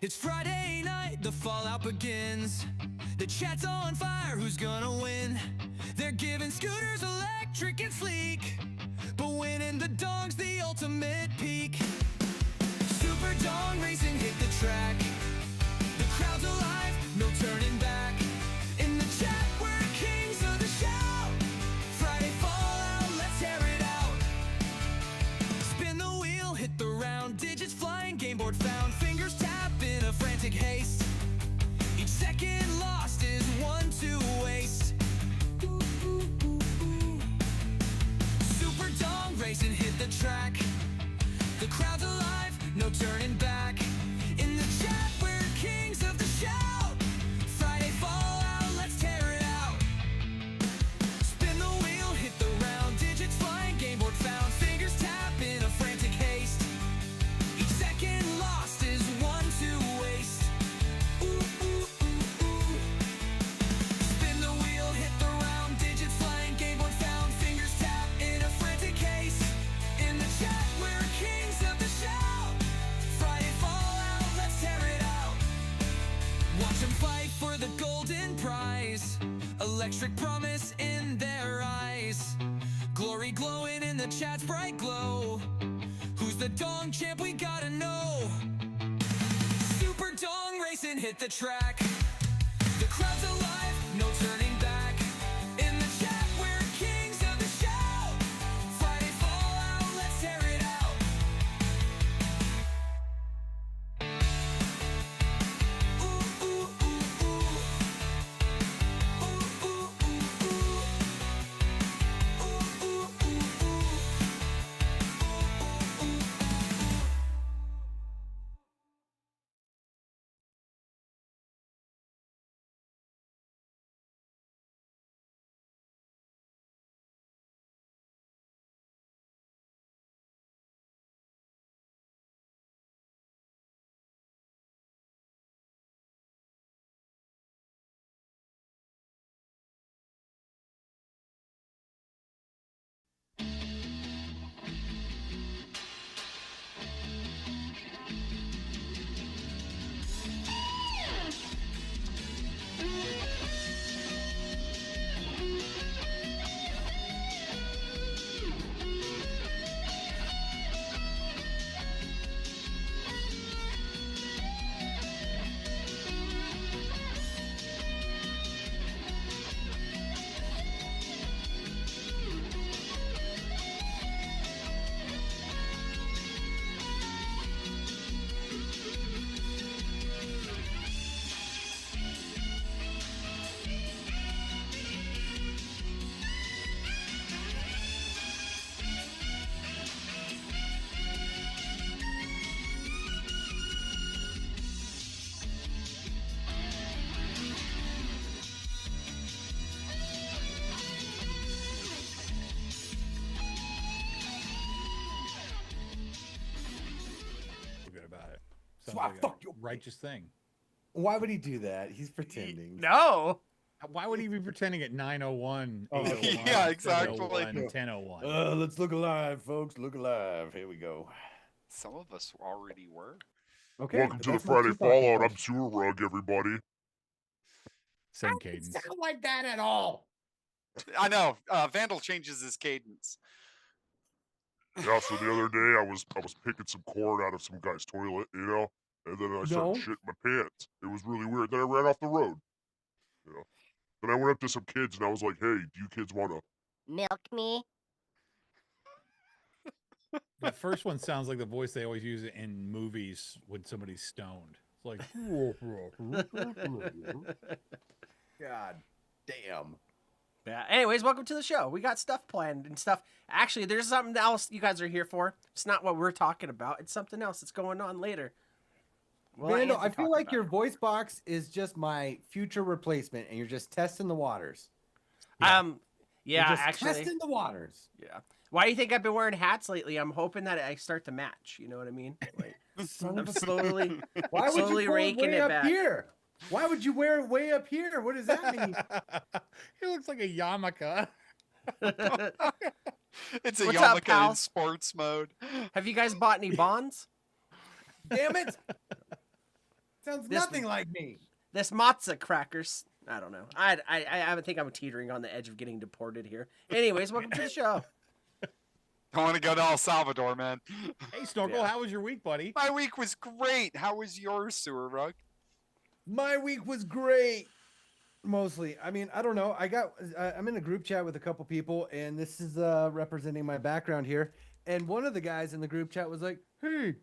It's Friday night, the fallout begins. The chat's on fire, who's gonna win? They're giving scooters electric and sleek, but winning the dong's the ultimate peak. Super Dong Racing hit the track. The crowd's alive, no turning back. In the chat, we're kings of the shout. Friday fallout, let's tear it out. Spin the wheel, hit the round, digits flying, game board found, fingers tap in a frantic haste. Each second lost is one to waste. Ooh, ooh, ooh, ooh. Super Dong Racing hit the track. The crowd's alive, no turning back. In the chat, we're kings of the shout. Friday fallout, let's tear it out. Spin the wheel, hit the round, digits flying, game board found, fingers tap in a frantic haste. Each second lost is one to waste. Ooh, ooh, ooh, ooh. Spin the wheel, hit the round, digits flying, game board found, fingers tap in a frantic haste. In the chat, we're kings of the shout. Friday fallout, let's tear it out. Watch them fight for the golden prize. Electric promise in their eyes. Glory glowing in the chat's bright glow. Who's the dong champ? We gotta know. Super Dong Racing hit the track. The crowd's alive, no turning back. In the chat, we're kings of the shout. Friday fallout, let's tear it out. Ooh, ooh, ooh, ooh. Ooh, ooh, ooh, ooh. Ooh, ooh, ooh, ooh. Ooh, ooh, ooh. Feel good about it. Sounds Swap, like a fuck you. righteous thing. Why would he do that? He's pretending. No. Why would he be pretending at 9:01, Oh, 8:01, yeah, exactly. 7:01, 10:01? Let's look alive, folks. Look alive. Here we go. Some of us already were. Okay. Welcome but to the that's not Friday too talking Fallout. about. I'm Sewer Rug, everybody. Same cadence. Sound like that at all. I know. Vandal changes his cadence. Yeah, so the other day I was picking some corn out of some guy's toilet, you know, and then I started No. shitting my pants. It was really weird. Then I ran off the road. You know. Then I went up to some kids and I was like, "Hey, do you kids want to?" Milk me. That first one sounds like the voice they always use in movies when somebody's stoned. It's like, God damn. Yeah. Anyways, welcome to the show. We got stuff planned and stuff. Actually, there's something else you guys are here for. It's not what we're talking about. It's something else that's going on later. We'll let Vandal, Anthony I feel talk like about your it. voice box is just my future replacement, and you're just testing the waters. Yeah, You're just actually. testing the waters. Yeah. Why do you think I've been wearing hats lately? I'm hoping that I start to match. You know what I mean? Like, Son I'm of a- slowly, Why would slowly you wear it raking way it up back. here? Why would you wear it way up here? What does that mean? he looks like a yarmulke. It's a What's up, yarmulke pal? in sports mode. Have you guys bought any bonds? Damn it! Sounds This- nothing like me. This matzo crackers. I don't know. I think I'm teetering on the edge of getting deported here. Anyways, welcome to the show. I want to go to El Salvador, man. Hey, Snorkel, Yeah. how was your week, buddy? My week was great. How was yours, Sewer Rug? My week was great. Mostly. I mean, I don't know. I'm in a group chat with a couple people, and this is representing my background here. And one of the guys in the group chat was like, "Hey,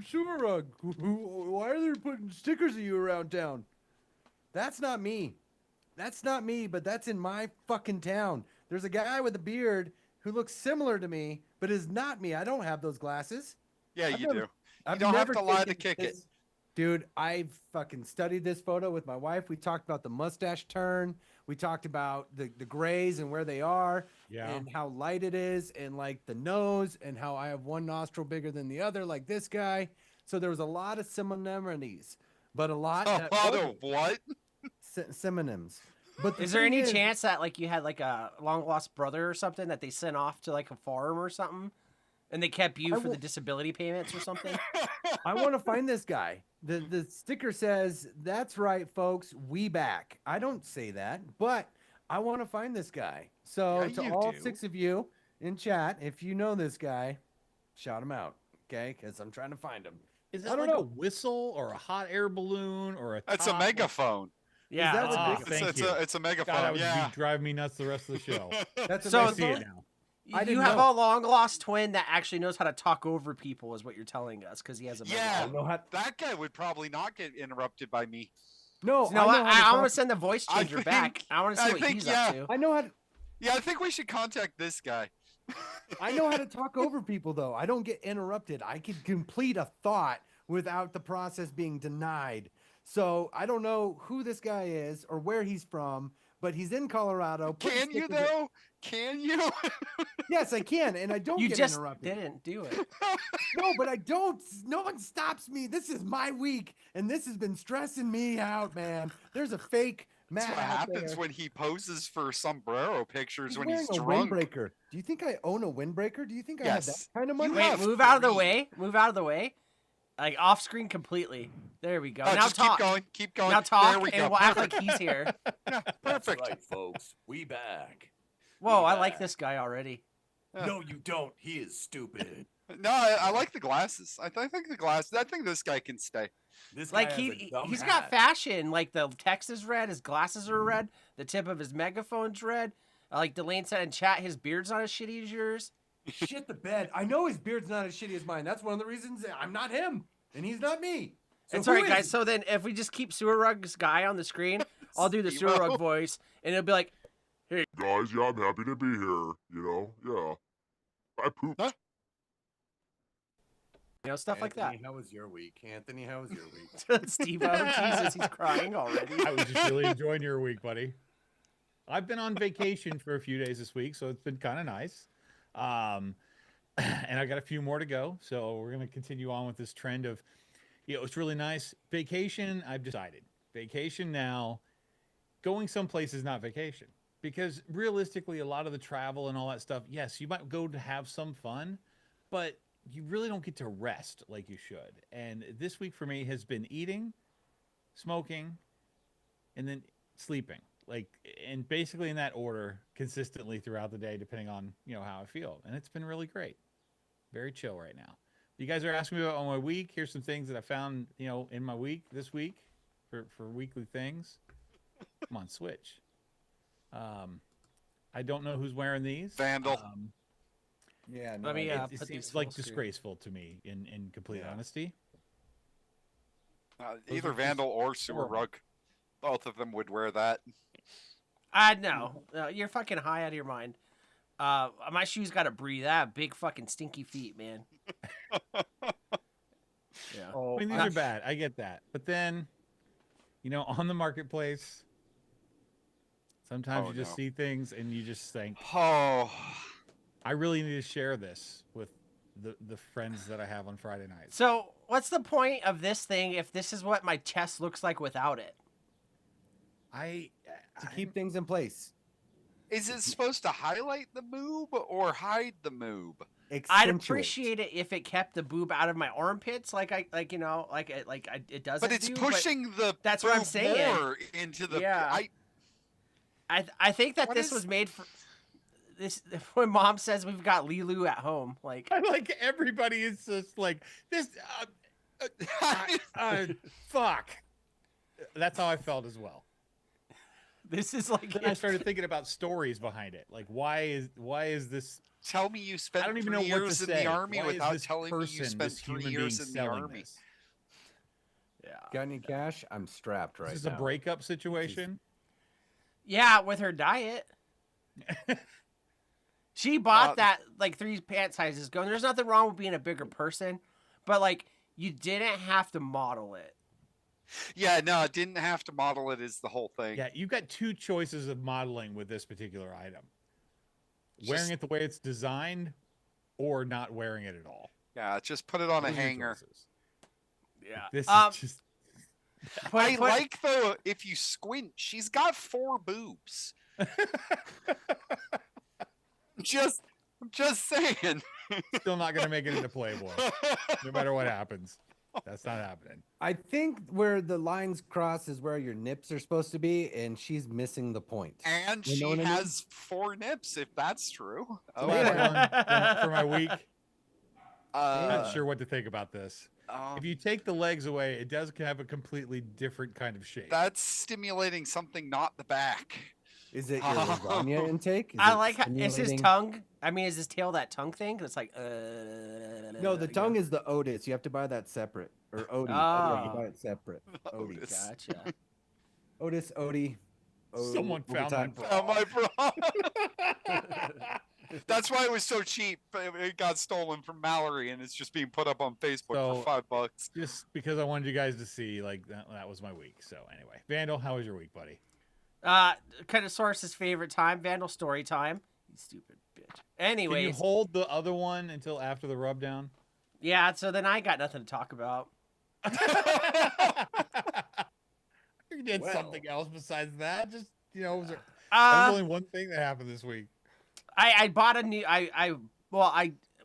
Sewer Rug, why are they putting stickers of you around town?" That's not me. That's not me, but that's in my fucking town. There's a guy with a beard who looks similar to me, but is not me. I don't have those glasses. Yeah, I've you never- do. I've don't have never to lie to taken kick it. this- Dude, I've fucking studied this photo with my wife. We talked about the mustache turn. We talked about the grays and where they are Yeah. and how light it is and like the nose and how I have one nostril bigger than the other like this guy. So there was a lot of similarities, but a lot Oh, that Father, wasn't. what? Synonyms. But the Is there thing any chance that like you had like a long lost brother or something that they sent off to like a farm or something, and they kept you I for the will- disability payments or something? I want to find this guy. The sticker says, "That's right, folks, we back." I don't say that, but I want to find this guy. So Yeah, to you all do. 6 of you in chat, if you know this guy, shout him out, okay? Because I'm trying to find him. Is I that don't like a know. whistle or a hot air balloon or a? That's a top? megaphone. Yeah. that that's what a Ah, big- thank it's, you. it's a God, that megaphone. would Yeah. drive me nuts the rest of the show. That's a So- I see megaphone? it now. I you didn't have know. a long lost twin that actually knows how to talk over people, is what you're telling us, because he has a I Yeah. megaphone. know how. That guy would probably not get interrupted by me. No, No, I know how to I want to talk- send the voice I changer back. think- I want to see I what think, he's yeah. up to. I know how to. Yeah, I think we should contact this guy. I know how to talk over people though. I don't get interrupted. I can complete a thought without the process being denied. So I don't know who this guy is or where he's from, but he's in Colorado. putting Can you stickers- though? Can you? Yes, I can, and I don't You get just interrupted. didn't do it. No, but I don't. No one stops me. This is my week, and this has been stressing me out, man. There's a fake That's Matt what out happens there. when he poses for sombrero pictures He's when wearing he's a drunk. windbreaker. Do you think I own a windbreaker? Do you think I have that Yes. kind of You money? Wait, have move out of the three. way. Move out of the way. Like off screen completely. There we go. Oh, now just talk. keep going. Keep going. Now There talk, we and go. we'll act like Perfect. he's here. Perfect. folks. We back. Whoa, I Yeah. like this guy already. Yeah. No, you don't. He is stupid. No, I like the glasses. I think the glasses. I think this guy can stay. This guy Like has a dumb he's hat. got fashion. Like the text is red, his glasses are red, the tip of his megaphone's red. Like Delane said in chat, his beard's not as shitty as yours. Shit the bed. I know his beard's not as shitty as mine. That's one of the reasons that I'm not him, and he's not me. So It's who alright, is guys. he? So then, if we just keep Sewer Rug's guy on the screen, I'll do the Sewer Rug Steve-O. voice, and it'll be like, Guys, yeah, I'm happy to be here. You know, yeah. I pooped. Huh? stuff like that. Anthony, how was your week? Anthony, how was your week? Steve, oh Jesus, he's crying already. I was just really enjoying your week, buddy. I've been on vacation for a few days this week, so it's been kind of nice. And I got a few more to go, so we're going to continue on with this trend of, it's really nice. Vacation, I've decided. Vacation now, going someplace is not vacation. Because realistically, a lot of the travel and all that stuff, yes, you might go to have some fun, but you really don't get to rest like you should. And this week for me has been eating, smoking, and then sleeping. Like, and basically in that order consistently throughout the day, depending on, how I feel. And it's been really great. Very chill right now. You guys are asking me about my week. Here's some things that I found, in my week this week for weekly things. Come on, switch. I don't know who's wearing these. Vandal. Yeah, no, Let me, I- uh, It put seems these like full screen. disgraceful to me in complete Yeah. honesty. Those Either are just Vandal or Sewer horrible. Rug. Both of them would wear that. No, you're fucking high out of your mind. My shoes got to breathe. I have big fucking stinky feet, man. Yeah. Oh, I mean, these I- are bad. I get that. But then, on the marketplace, sometimes Oh, you just no. see things and you just think, Oh, I really need to share this with the friends that I have on Friday nights. So, what's the point of this thing if this is what my chest looks like without it? to keep things in place. is it supposed to highlight the moob or hide the moob? I'd accentuate. appreciate it if it kept the boob out of my armpits, it doesn't. But it's do, pushing the that's what I'm boob saying. more into the. Yeah. I think that What this is- was made for this. When Mom says we've got Lilu at home, like I like everybody is just like this. Fuck. That's how I felt as well. this is like Then I started thinking about stories behind it. Like, why is this? Tell me you spent I don't even 3 know what years to in say. the army Why is without this telling me you person, spent this 3 human years being in the selling army. this? yeah, Got any cash? I'm strapped right Is this now. a breakup situation? yeah, with her diet. She bought Uh, that like 3 pant sizes ago. And there's nothing wrong with being a bigger person, but like you didn't have to model it. Yeah, no, it didn't have to model it. Is the whole thing. Yeah, you've got 2 choices of modeling with this particular item: wearing Just- it the way it's designed, or not wearing it at all. Yeah, just put it on a Those are your hanger. choices. Yeah. This Um, is just I like though if you squint, she's got 4 boobs. I'm just saying. still not going to make it into Playboy, no matter what happens. That's not happening. I think where the lines cross is where your nips are supposed to be, and she's missing the point. And You she know what I mean? has 4 nips, if that's true. Oh, Last one for my week. I'm uh, not sure what to think about this. If you take the legs away, it does have a completely different kind of shape. that's stimulating something, not the back. Is it your lasagna intake? Is I it like how, is his stimulating- tongue. I mean, is his tail that tongue thing? It's like No, the tongue is the Otis. You have to buy that separate. Or Odie. You have to Oh. buy it separate. Odie. Otis. Gotcha. Otis, Odie. Someone found overtime. that Oh, my bro. That's why it was so cheap. It got stolen from Mallory, and it's just being put up on Facebook So- for $5. Just because I wanted you guys to see, like, that was my week. So, anyway, Vandal, how was your week, buddy? Kind of source's favorite time, Vandal story time. You stupid bitch. Can you Anyways, hold the other one until after the rub down? yeah. So then I got nothing to talk about. You did Well. something else besides that. Just, was there Uh, only one thing that happened this week. I bought a new. I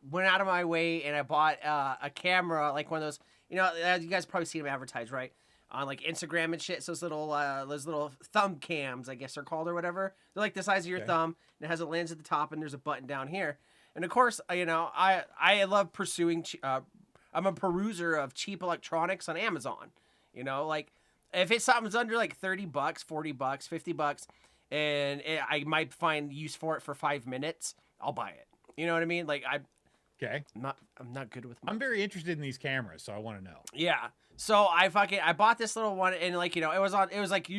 went out of my way and I bought a camera, like one of those. You guys probably seen them advertised, right? On like Instagram and shit. So those little thumb cams, I guess they're called or whatever. They're like the size of your Okay. thumb, and it has a lens at the top, and there's a button down here. And of course, I love pursuing. I'm a peruser of cheap electronics on Amazon. Like if it's something's under like $30, $40, $50, and I might find use for it for 5 minutes, I'll buy it. You know what I mean? Like Okay. I'm not good with. I'm very interested in these cameras, so I want to know. Yeah. So I bought this little one, and like it was like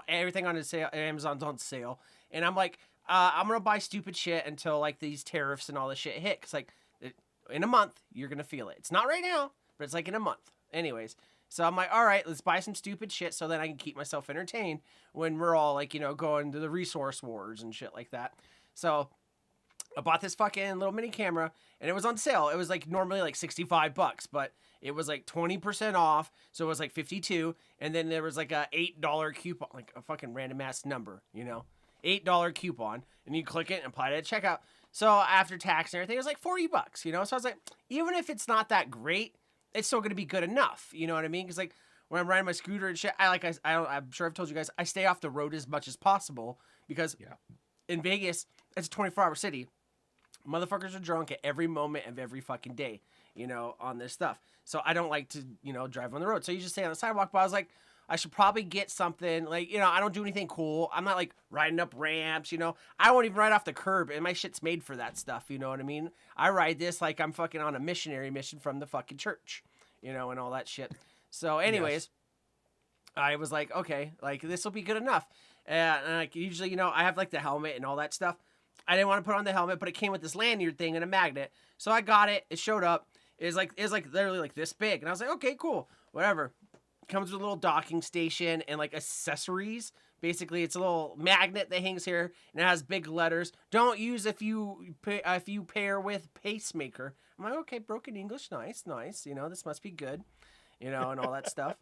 everything on sale. Amazon's on sale, and I'm like, I'm gonna buy stupid shit until like these tariffs and all this shit hit, cause like in a month you're gonna feel it. It's not right now, but it's like in a month. Anyways, so I'm like, all right, let's buy some stupid shit so then I can keep myself entertained when we're all like going to the resource wars and shit like that. So I bought this fucking little mini camera, and it was on sale. It was like normally like $65, but it was like 20% off, so it was like 52. And then there was like a $8 coupon, like a fucking random ass number, $8 coupon, and you click it and apply it at checkout. So after tax and everything, it was like $40, So I was like, even if it's not that great, it's still gonna be good enough. You know what I mean? Because like when I'm riding my scooter and shit, I'm sure I've told you guys, I stay off the road as much as possible because in Vegas, it's a 24-hour city. Motherfuckers are drunk at every moment of every fucking day, on this stuff. So I don't like to, drive on the road. So you just stay on the sidewalk. But I was like, I should probably get something like, I don't do anything cool. I'm not like riding up ramps, I won't even ride off the curb, and my shit's made for that stuff. You know what I mean? I ride this like I'm fucking on a missionary mission from the fucking church, and all that shit. So anyways, I was like, okay, like this will be good enough. And like usually, I have like the helmet and all that stuff. I didn't want to put on the helmet, but it came with this lanyard thing and a magnet. So I got it. It showed up. It's like literally like this big. And I was like, okay, cool, whatever. It comes with a little docking station and like accessories. Basically, it's a little magnet that hangs here, and it has big letters. Don't use if you pair with pacemaker. I'm like, okay, broken English, nice. This must be good, and all that stuff.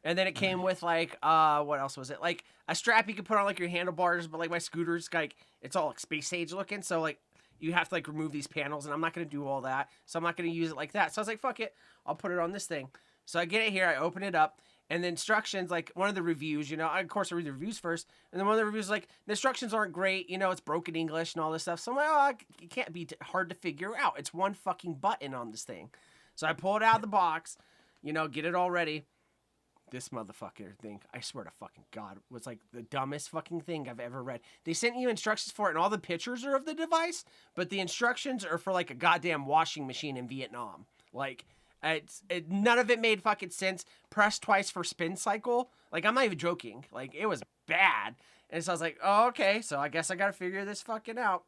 And then it came with like, what else was it? Like a strap you could put on like your handlebars, but like my scooter's like, it's all like space age looking. So like, you have to like remove these panels, and I'm not gonna do all that, so I'm not gonna use it like that. So I was like, fuck it, I'll put it on this thing. So I get it here, I open it up, and the instructions, like one of the reviews, you know, of course I read the reviews first, and then one of the reviews is like, the instructions aren't great, you know, it's broken English and all this stuff. So I'm like, oh, it can't be hard to figure out. It's one fucking button on this thing. So I pull it out of the box, you know, get it all ready. This motherfucker thing, I swear to fucking God, was like the dumbest fucking thing I've ever read. They sent you instructions for it, and all the pictures are of the device, but the instructions are for like a goddamn washing machine in Vietnam. Like, none of it made fucking sense. Press twice for spin cycle. Like, I'm not even joking. Like, it was bad. And so I was like, oh, okay, so I guess I gotta figure this fucking out.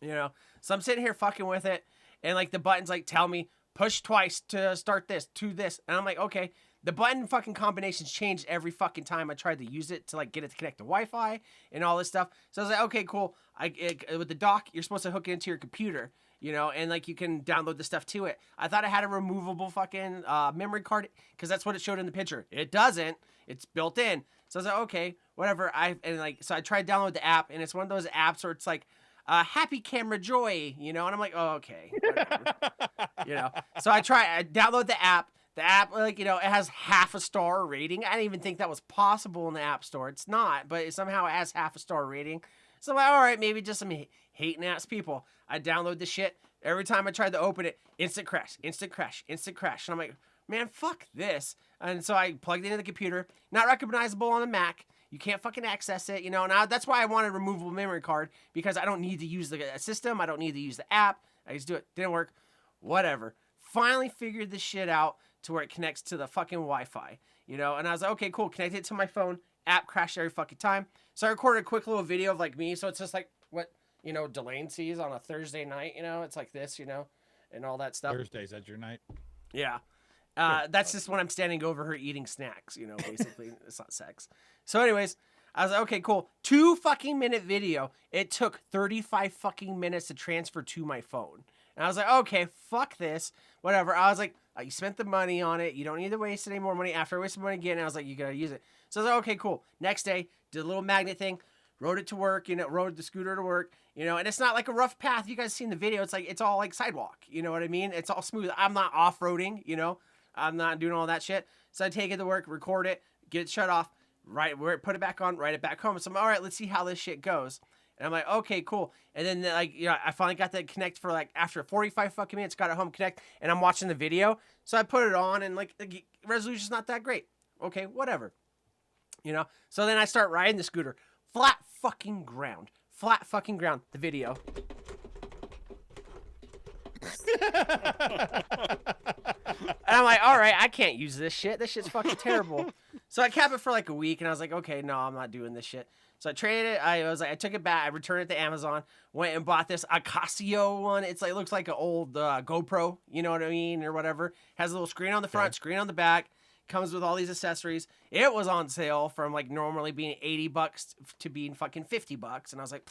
You know? So I'm sitting here fucking with it, and like the buttons like tell me, push twice to start this, to this. And I'm like, okay. The button fucking combinations changed every fucking time I tried to use it to like get it to connect to Wi-Fi and all this stuff. So I was like, okay, cool. With the dock, you're supposed to hook it into your computer, you know, and like you can download the stuff to it. I thought it had a removable fucking memory card because that's what it showed in the picture. It doesn't. It's built in. So I was like, okay, whatever. So I tried to download the app, and it's one of those apps where it's like, happy camera joy, you know, and I'm like, oh, okay, whatever. You know. So I download the app. The app, like, you know, it has half a star rating. I didn't even think that was possible in the App Store. It's not, but somehow it has half a star rating. So I'm like, all right, maybe just some hating ass people. I download the shit. Every time I tried to open it, instant crash, instant crash, instant crash. And I'm like, man, fuck this. And so I plugged it into the computer. Not recognizable on the Mac. You can't fucking access it, you know. And that's why I wanted a removable memory card, because I don't need to use the system. I don't need to use the app. I just do it. Didn't work. Whatever. Finally figured this shit out to where it connects to the fucking Wi-Fi, you know? And I was like, okay, cool, connect it to my phone. App crashed every fucking time. So I recorded a quick little video of like me. So it's just like what, you know, Delane sees on a Thursday night, you know? It's like this, you know, and all that stuff. Thursdays, that's your night. Yeah. That's just when I'm standing over her eating snacks, you know, basically. It's not sex. So anyways, I was like, okay, cool. 2 fucking minute video. It took 35 fucking minutes to transfer to my phone. And I was like, okay, fuck this. Whatever. I was like, you spent the money on it. You don't need to waste any more money. After I wasted money again, I was like, you gotta use it. So I was like, okay, cool. Next day, did a little magnet thing, rode it to work, you know, rode the scooter to work, you know, and it's not like a rough path. You guys seen the video. It's like, it's all like sidewalk. You know what I mean? It's all smooth. I'm not off-roading, you know. I'm not doing all that shit. So I take it to work, record it, get it shut off, put it back on, write it back home. So I'm all right, let's see how this shit goes. And I'm like, okay, cool. And then, like, you know, I finally got to connect for, like, after 45 fucking minutes, got it home, connect, and I'm watching the video. So I put it on, and, like, the resolution's not that great. Okay, whatever. You know? So then I start riding the scooter. Flat fucking ground. Flat fucking ground. The video. And I'm like, all right, I can't use this shit. This shit's fucking terrible. So I kept it for, like, a week, and I was like, okay, no, I'm not doing this shit. So I traded it. I took it back. I returned it to Amazon. Went and bought this Casio one. It's like, it looks like an old GoPro. You know what I mean, or whatever. Has a little screen on the front, screen on the back. Comes with all these accessories. It was on sale from like normally being $80 to being fucking $50. And I was like,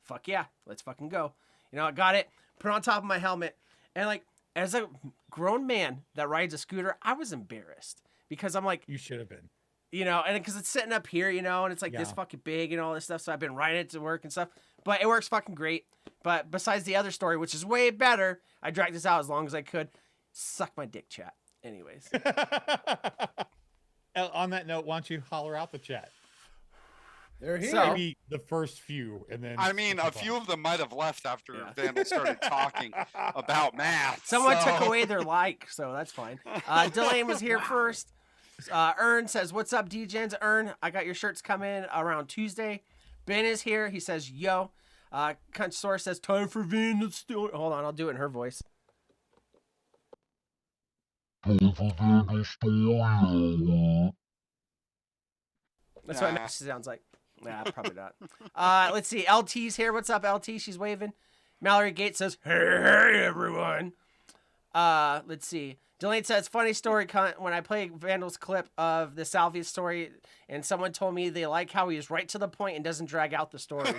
fuck yeah, let's fucking go. You know, I got it, put it on top of my helmet, and like as a grown man that rides a scooter, I was embarrassed because I'm like, You should have been. you know, and because it's sitting up here, you know, and it's like this Yeah. fucking big and all this stuff. So I've been riding it to work and stuff, but it works fucking great. But besides the other story, which is way better, I dragged this out as long as I could. Suck my dick, chat. Anyways, On that note, why don't you holler out the chat? They're here. So- Maybe the first few, and then I mean, a few of them might have left after Vandal started talking about math. someone took so- away their like, so that's fine. Delane was here first. Ern says, "What's up, DJs?" Ern, I got your shirts coming around Tuesday. Ben is here. He says, "Yo." Cunt Source says, "Time for Vandal story." Hold on, I'll do it in her voice. That's what Nah. it sounds like. Nah, probably not. Let's see. LT's here. What's up, LT? She's waving. Mallory Gates says, "Hey, everyone." Let's see. Delane says, "Funny story, cunt. When I play Vandal's clip of the Salvia story, and someone told me they like how he's right to the point and doesn't drag out the story."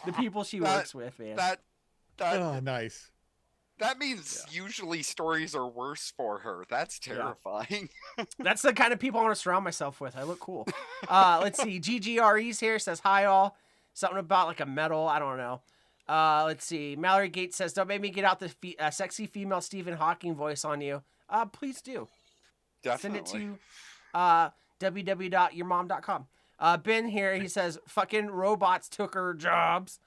The people she works with, man. that Oh, nice. that means usually stories are worse for her. That's terrifying. That's the kind of people I want to surround myself with. I look cool. Let's see. GGRE's here, says hi all. Something about like a medal. I don't know. Let's see. Mallory Gates says, "Don't make me get out the sexy female Stephen Hawking voice on you." Please do. Definitely. Send it to www.yourmom.com. Ben here, he says, "Fucking robots took her jobs."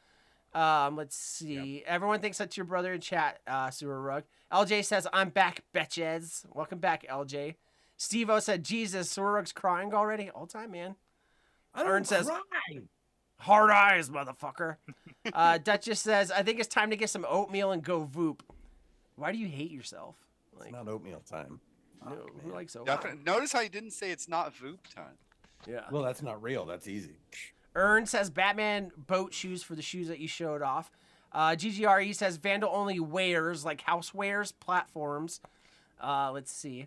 Let's see. Everyone thinks that's your brother in chat, Sewer Rug. LJ says, "I'm back, betches." Welcome back, LJ. Steve-O said, "Jesus, Sewer Rug's crying already?" All time, man. I don't Ern says, cry. "Hard eyes, motherfucker." Duchess says, "I think it's time to get some oatmeal and go voop." Why do you hate yourself? It's Like, not oatmeal time. no, Fuck, who man. likes oatmeal? Definitely. Notice how you didn't say it's not Voop time. Yeah. Well, that's not real. That's easy. Ern says, "Batman boat shoes for the shoes that you showed off." GGRE says, "Vandal only wears, like housewares, platforms." Let's see.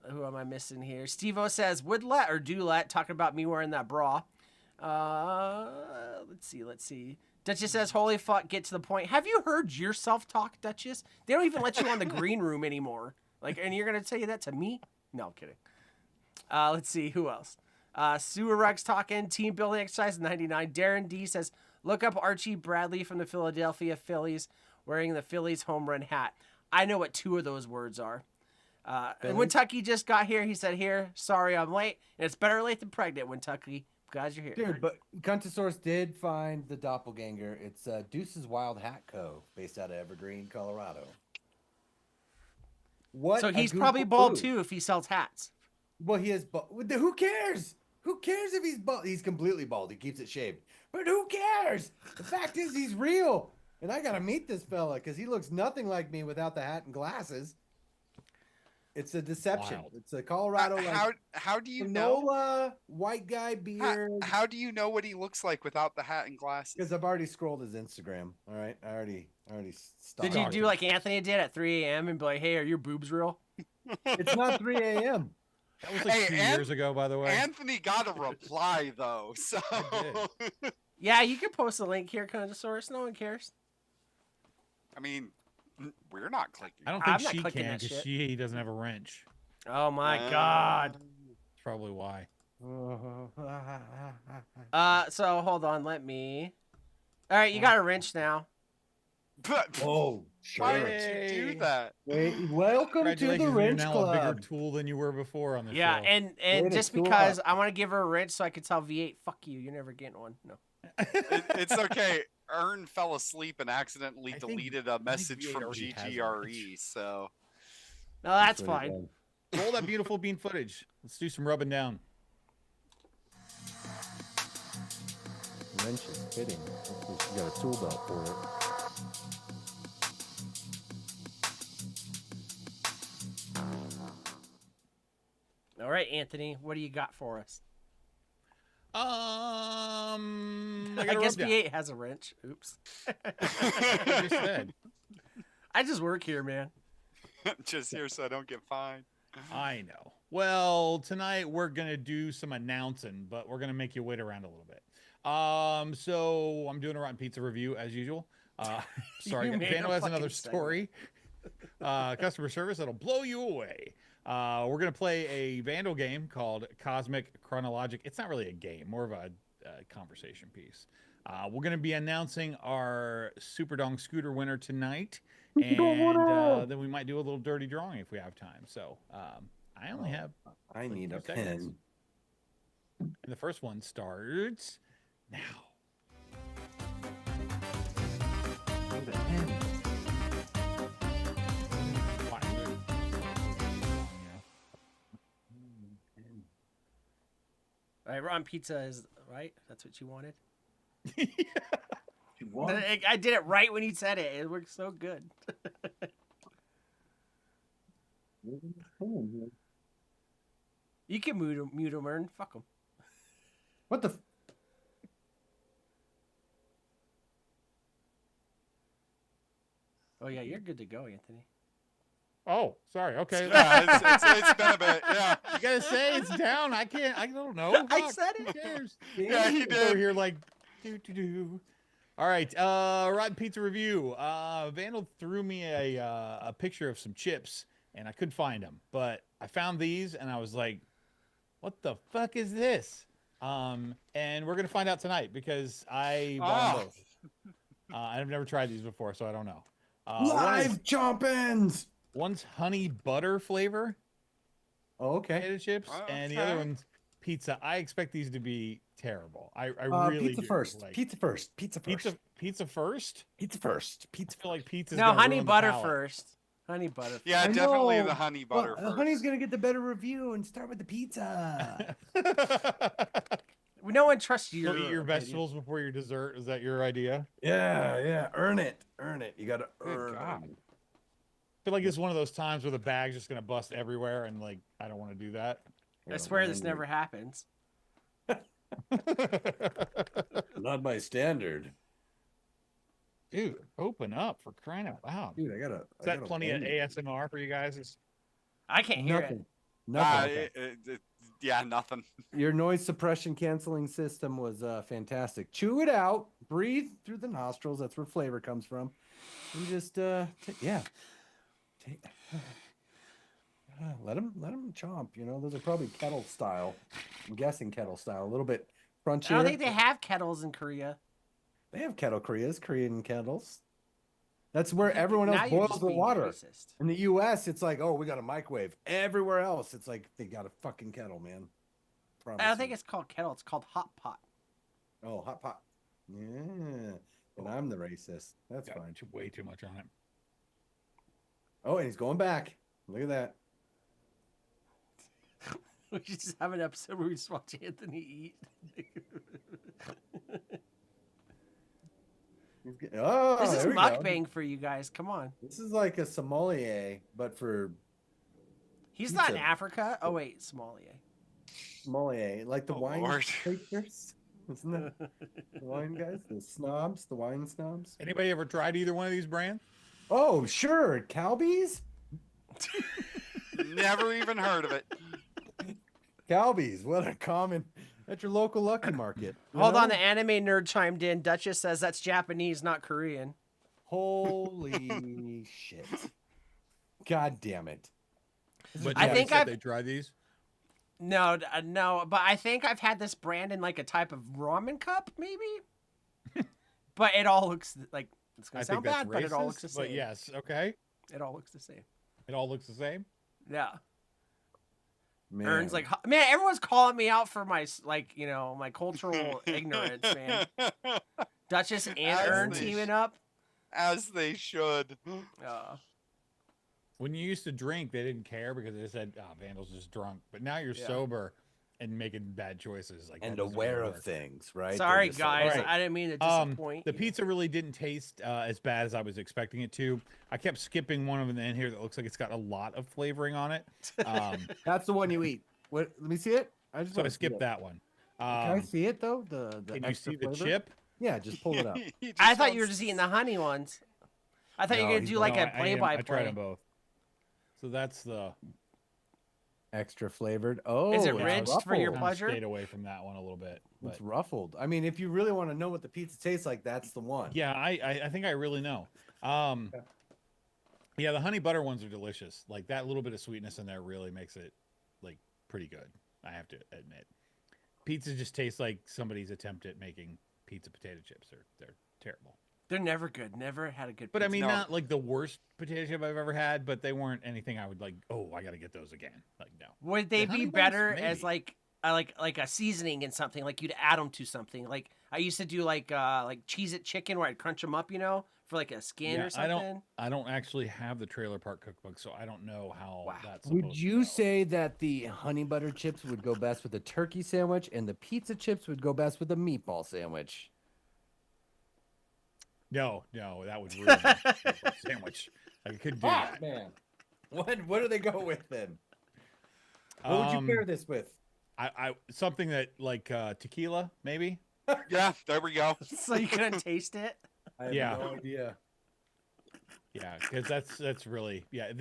Who am I missing here? Steve-O says, "Would let or do let," talking about me wearing that bra. Let's see. Duchess says, "Holy fuck, get to the point." Have you heard yourself talk, Duchess? They don't even let you on the green room anymore. Like, and you're gonna say that to me? No, I'm kidding. Let's see, who else? Sewer Rex talking, team building exercise 99. Darren D says, "Look up Archie Bradley from the Philadelphia Phillies wearing the Phillies home run hat." I know what two of those words are. And when Tucky just got here, he said, "Here, sorry I'm late." And it's better late than pregnant, when Tucky. Glad you're here. Dude, but Cuntosaurus did find the doppelganger. It's Deuce's Wild Hat Co., based out of Evergreen, Colorado. What? So a he's Google probably bald clue. too if he sells hats. Well, he is bald. Who cares? Who cares if he's bald? He's completely bald. He keeps it shaved. But who cares? The fact is, he's real. And I got to meet this fella because he looks nothing like me without the hat and glasses. It's a deception. Wild. It's a Colorado. How do you know? Granola, white guy beard. How do you know what he looks like without the hat and glasses? Because I've already scrolled his Instagram. All right, I already stopped. Did you do like Anthony did at 3 a.m. and be like, "Hey, are your boobs real?" It's not 3 a.m. That was like Hey, 2 An- years ago, by the way. Anthony got a reply though, so Yeah, you can post a link here, Condosaurus. No one cares. I mean, we're not clicking. I don't I'm think not she clicking can that because shit. she doesn't have a wrench. Oh my god. That's probably why. So hold on, let me. All right, you got a wrench now. But Oh, why sure. would you do Yay. that? Wait, welcome to the Congratulations, you're wrench now a bigger club. tool than you were before on the Yeah, show. and Way to just tool because up. I want to give her a wrench so I can tell V8, "Fuck you, you're never getting one." No. It's okay. Ern fell asleep and accidentally I think- deleted a message V8 from already has a GGRE. So No, that's what it fine. does. Roll that beautiful bean footage. Let's do some rubbing down. Wrench is fitting. Hopefully she got a tool belt for it. All right, Anthony, what do you got for us? I I got a guess rub down. V8 has a wrench. Oops. I just said. I just work here, man. just here so I don't get fined. I know. Well, tonight we're gonna do some announcing, but we're gonna make you wait around a little bit. So I'm doing a Rotten Pizza review as usual. Sorry, You made Vandal a has fucking another segment. story. Customer service that'll blow you away. We're gonna play a Vandal game called Cosmic Chronologic. It's not really a game, more of a conversation piece. We're gonna be announcing our Super Dong Scooter winner tonight, and then we might do a little dirty drawing if we have time. So I only have I need a 2 seconds. pen. And the first one starts now. Need a pen. All right, Ron Pizza is right. That's what you wanted. You want? I did it right when you said it. It worked so good. You can mute him, Ern. Fuck him. What the? Oh yeah, you're good to go, Anthony. Oh, sorry. Okay. Yeah, it's been a bit. Yeah. You gotta say it's down. I can't. I don't know. I Fuck, said who it. cares? Yeah, he Over did. here like do do do. All right. Rotten Pizza review. Vandal threw me a picture of some chips, and I couldn't find them, but I found these, and I was like, "What the fuck is this?" And we're gonna find out tonight because I bought Ah. them both. I've never tried these before, so I don't know. One is- Live chompins. one's honey butter flavor Oh, okay. potato chips, and the other Okay. one's pizza. I expect these to be terrible. I really Pizza do. first. Like, Pizza first. Pizza first. pizza first. Pizza first. Pizza I feel like pizza's No, gonna honey ruin the butter palate. first. Honey butter. Yeah, I definitely know. the honey Well, butter first. honey's gonna get the better review and start with the pizza. No one trusts you. You'll eat your vegetables before your dessert. Is that your idea? yeah. Earn it. Earn it. You gotta Good earn God. it. I feel like it's one of those times where the bag's just gonna bust everywhere, and like I don't want to do that. I swear this never happens. Not my standard. Dude, open up for crying out loud. Dude, I gotta. Is that plenty of ASMR for you guys? I can't hear Nothing. it. Nothing. Yeah, nothing. Your noise suppression canceling system was fantastic. Chew it out, breathe through the nostrils. That's where flavor comes from. And just let them chomp. You know, those are probably kettle style. I'm guessing kettle style. A little bit crunchier. I don't think they have kettles in Korea. They have kettle Korean kettles. That's where everyone Now else you're boils just the being water. racist. In the U.S., it's like, oh, we got a microwave. Everywhere else, it's like they got a fucking kettle, man. Promise I don't think you. it's called kettle. It's called hot pot. Oh, hot pot. Yeah. And I'm the racist. That's Got fine. way too much on it. Oh, and he's going back. Look at that. We should just have an episode where we just watch Anthony eat. Oh, This is there we go. mukbang for you guys. Come on. This is like a sommelier, but for He's not in Pizza. Africa. Oh wait, Somalia. sommelier, like the Oh, wine Lord. takers. Isn't that the wine guys? The snobs, the wine snobs. Anybody ever tried either one of these brands? Oh, sure. Calbees? Never even heard of it. Calbees. What a common at your local Lucky Market. you Hold on, know? the anime nerd chimed in. Duchess says that's Japanese, not Korean. Holy shit. God damn it. But I nobody think said I've- they tried these. No, no, but I think I've had this brand in like a type of ramen cup, maybe. But it all looks like it's gonna I sound think that's bad, but it all looks the racist, same. but yes, okay. It all looks the same. It all looks the same. Yeah. Man. Ern's like, man, everyone's calling me out for my my cultural ignorance, man. Duchess and As Ern they teaming up. As they should. When you used to drink, they didn't care because they said, "Oh, Vandal's just drunk." But now you're Yeah. sober and making bad choices, like and that doesn't aware really of work. things, right? They're Sorry, just like, guys. Alright. I didn't mean to disappoint. The you. pizza really didn't taste as bad as I was expecting it to. I kept skipping one of them in here that looks like it's got a lot of flavoring on it. That's the one you eat. What? Let me see it. I just So I wanna see skipped it. that one. Can I see it though? The Can you extra see the flavor? chip? Yeah, just pull it up. He just I thought you were wants- just eating the honey ones. I thought you No, were gonna he's do like No, a I ate 'em- I play-by-play. tried them both. So that's the. Extra flavored. Oh, Is it it's rinsed for your ruffled. pleasure? Stayed away from that one a little bit. But It's ruffled. I mean, if you really want to know what the pizza tastes like, that's the one. yeah, I think I really know. Yeah, the honey butter ones are delicious. Like that little bit of sweetness in there really makes it like pretty good. I have to admit, pizza just tastes like somebody's attempt at making pizza potato chips. They're terrible. They're never good. Never had a good. But I pizza. mean, No. not like the worst potato chip I've ever had, but they weren't anything I would like. Oh, I got to get those again. Like no. would they the honey be buns, better as maybe. like a seasoning in something? Like you'd add them to something. Like I used to do like Cheez-It chicken where I'd crunch them up, for like a skin Yeah, or something. I don't actually have the Trailer Park Cookbook, so I don't know how Wow. that's. Would supposed to you go. say that the honey butter chips would go best with a turkey sandwich and the pizza chips would go best with a meatball sandwich? No, that would ruin the sandwich. I couldn't do that. man. What do they go with then? What would you pair this with? I something that like tequila, maybe. Yeah, there we go. So you couldn't taste it. I have Yeah. no idea. Yeah, because that's really If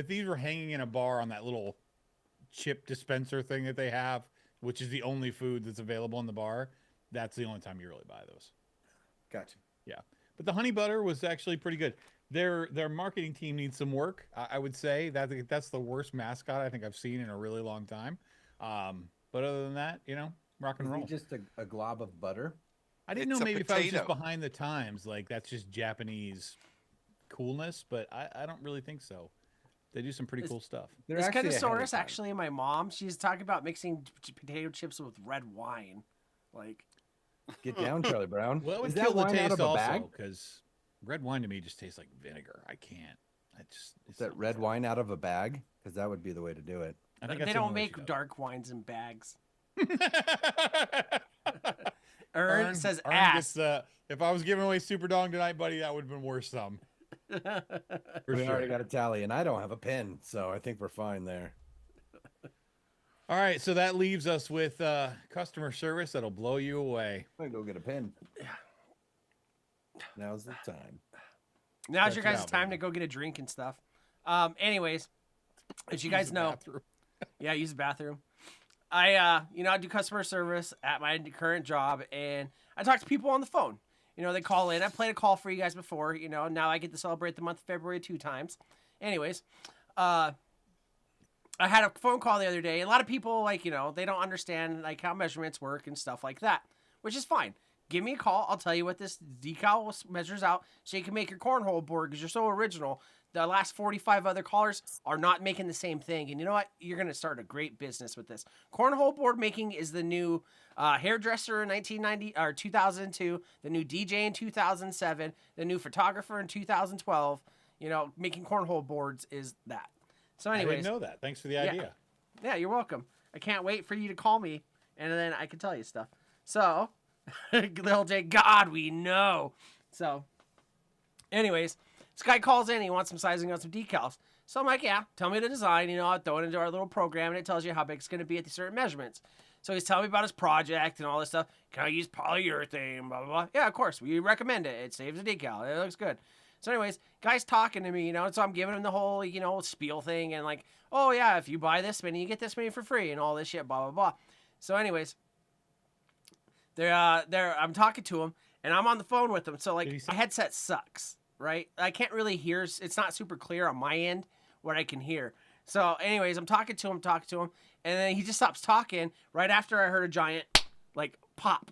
these were hanging in a bar on that little chip dispenser thing that they have, which is the only food that's available in the bar, that's the only time you really buy those. Gotcha. Yeah, but the honey butter was actually pretty good. Their marketing team needs some work. I would say that's the worst mascot I think I've seen in a really long time. But other than that, rock and Is he roll. just a glob of butter? I didn't It's know a maybe if I was just potato. behind the times, like that's just Japanese coolness, but I don't really think so. They do some pretty cool stuff. They're This actually ahead of Kenosaurus time. actually my mom. She's talking about mixing potato chips with red wine. Like, Get down, Charlie Brown. Well, it would Is that kill the wine out taste of a also, bag? because red wine to me just tastes like vinegar. I can't. I just Is that red wine out of a bag? Because that would be the way to do it. I think they that's the don't only way make she does dark wines in bags. it. Ern says Ern ass. gets, if I was giving away Super Dong tonight, buddy, that would have been worth some. For We sure. already got a tally, and I don't have a pen, so I think we're fine there. All right, so that leaves us with customer service that'll blow you away. I'm gonna go get a pen. Now's the time. Now's Check your it guys' out, time baby. to go get a drink and stuff. Anyways, as you Use guys the know, bathroom. yeah, use the bathroom. I do customer service at my current job, and I talk to people on the phone. They call in. I played a call for you guys before. Now I get to celebrate the month of February 2 times. Anyways, I had a phone call the other day. A lot of people, they don't understand how measurements work and stuff like that, which is fine. Give me a call. I'll tell you what this decal measures out so you can make your cornhole board because you're so original. The last 45 other callers are not making the same thing. And you know what? You're going to start a great business with this. Cornhole board making is the new hairdresser in 1990 or 2002, the new DJ in 2007, the new photographer in 2012. Making cornhole boards is that. So I anyways, didn't know that. Thanks for the idea. yeah, you're welcome. I can't wait for you to call me, and then I can tell you stuff. So, little J, God, we know. So, anyways, this guy calls in. He wants some sizing on some decals. So I'm like, yeah, tell me the design. I'll throw it into our little program, and it tells you how big it's going to be at the certain measurements. So he's telling me about his project and all this stuff. Can I use polyurethane? Blah, blah, blah. Yeah, of course. We recommend it. It saves the decal. It looks good. So anyways, guy's talking to me, so I'm giving him the whole, spiel thing and oh yeah, if you buy this many, you get this many for free and all this shit, blah, blah, blah. So anyways, I'm talking to him and I'm on the phone with him. So Did he say- my headset sucks, right? I can't really hear. It's not super clear on my end what I can hear. So anyways, I'm talking to him, and then he just stops talking right after I heard a giant, pop.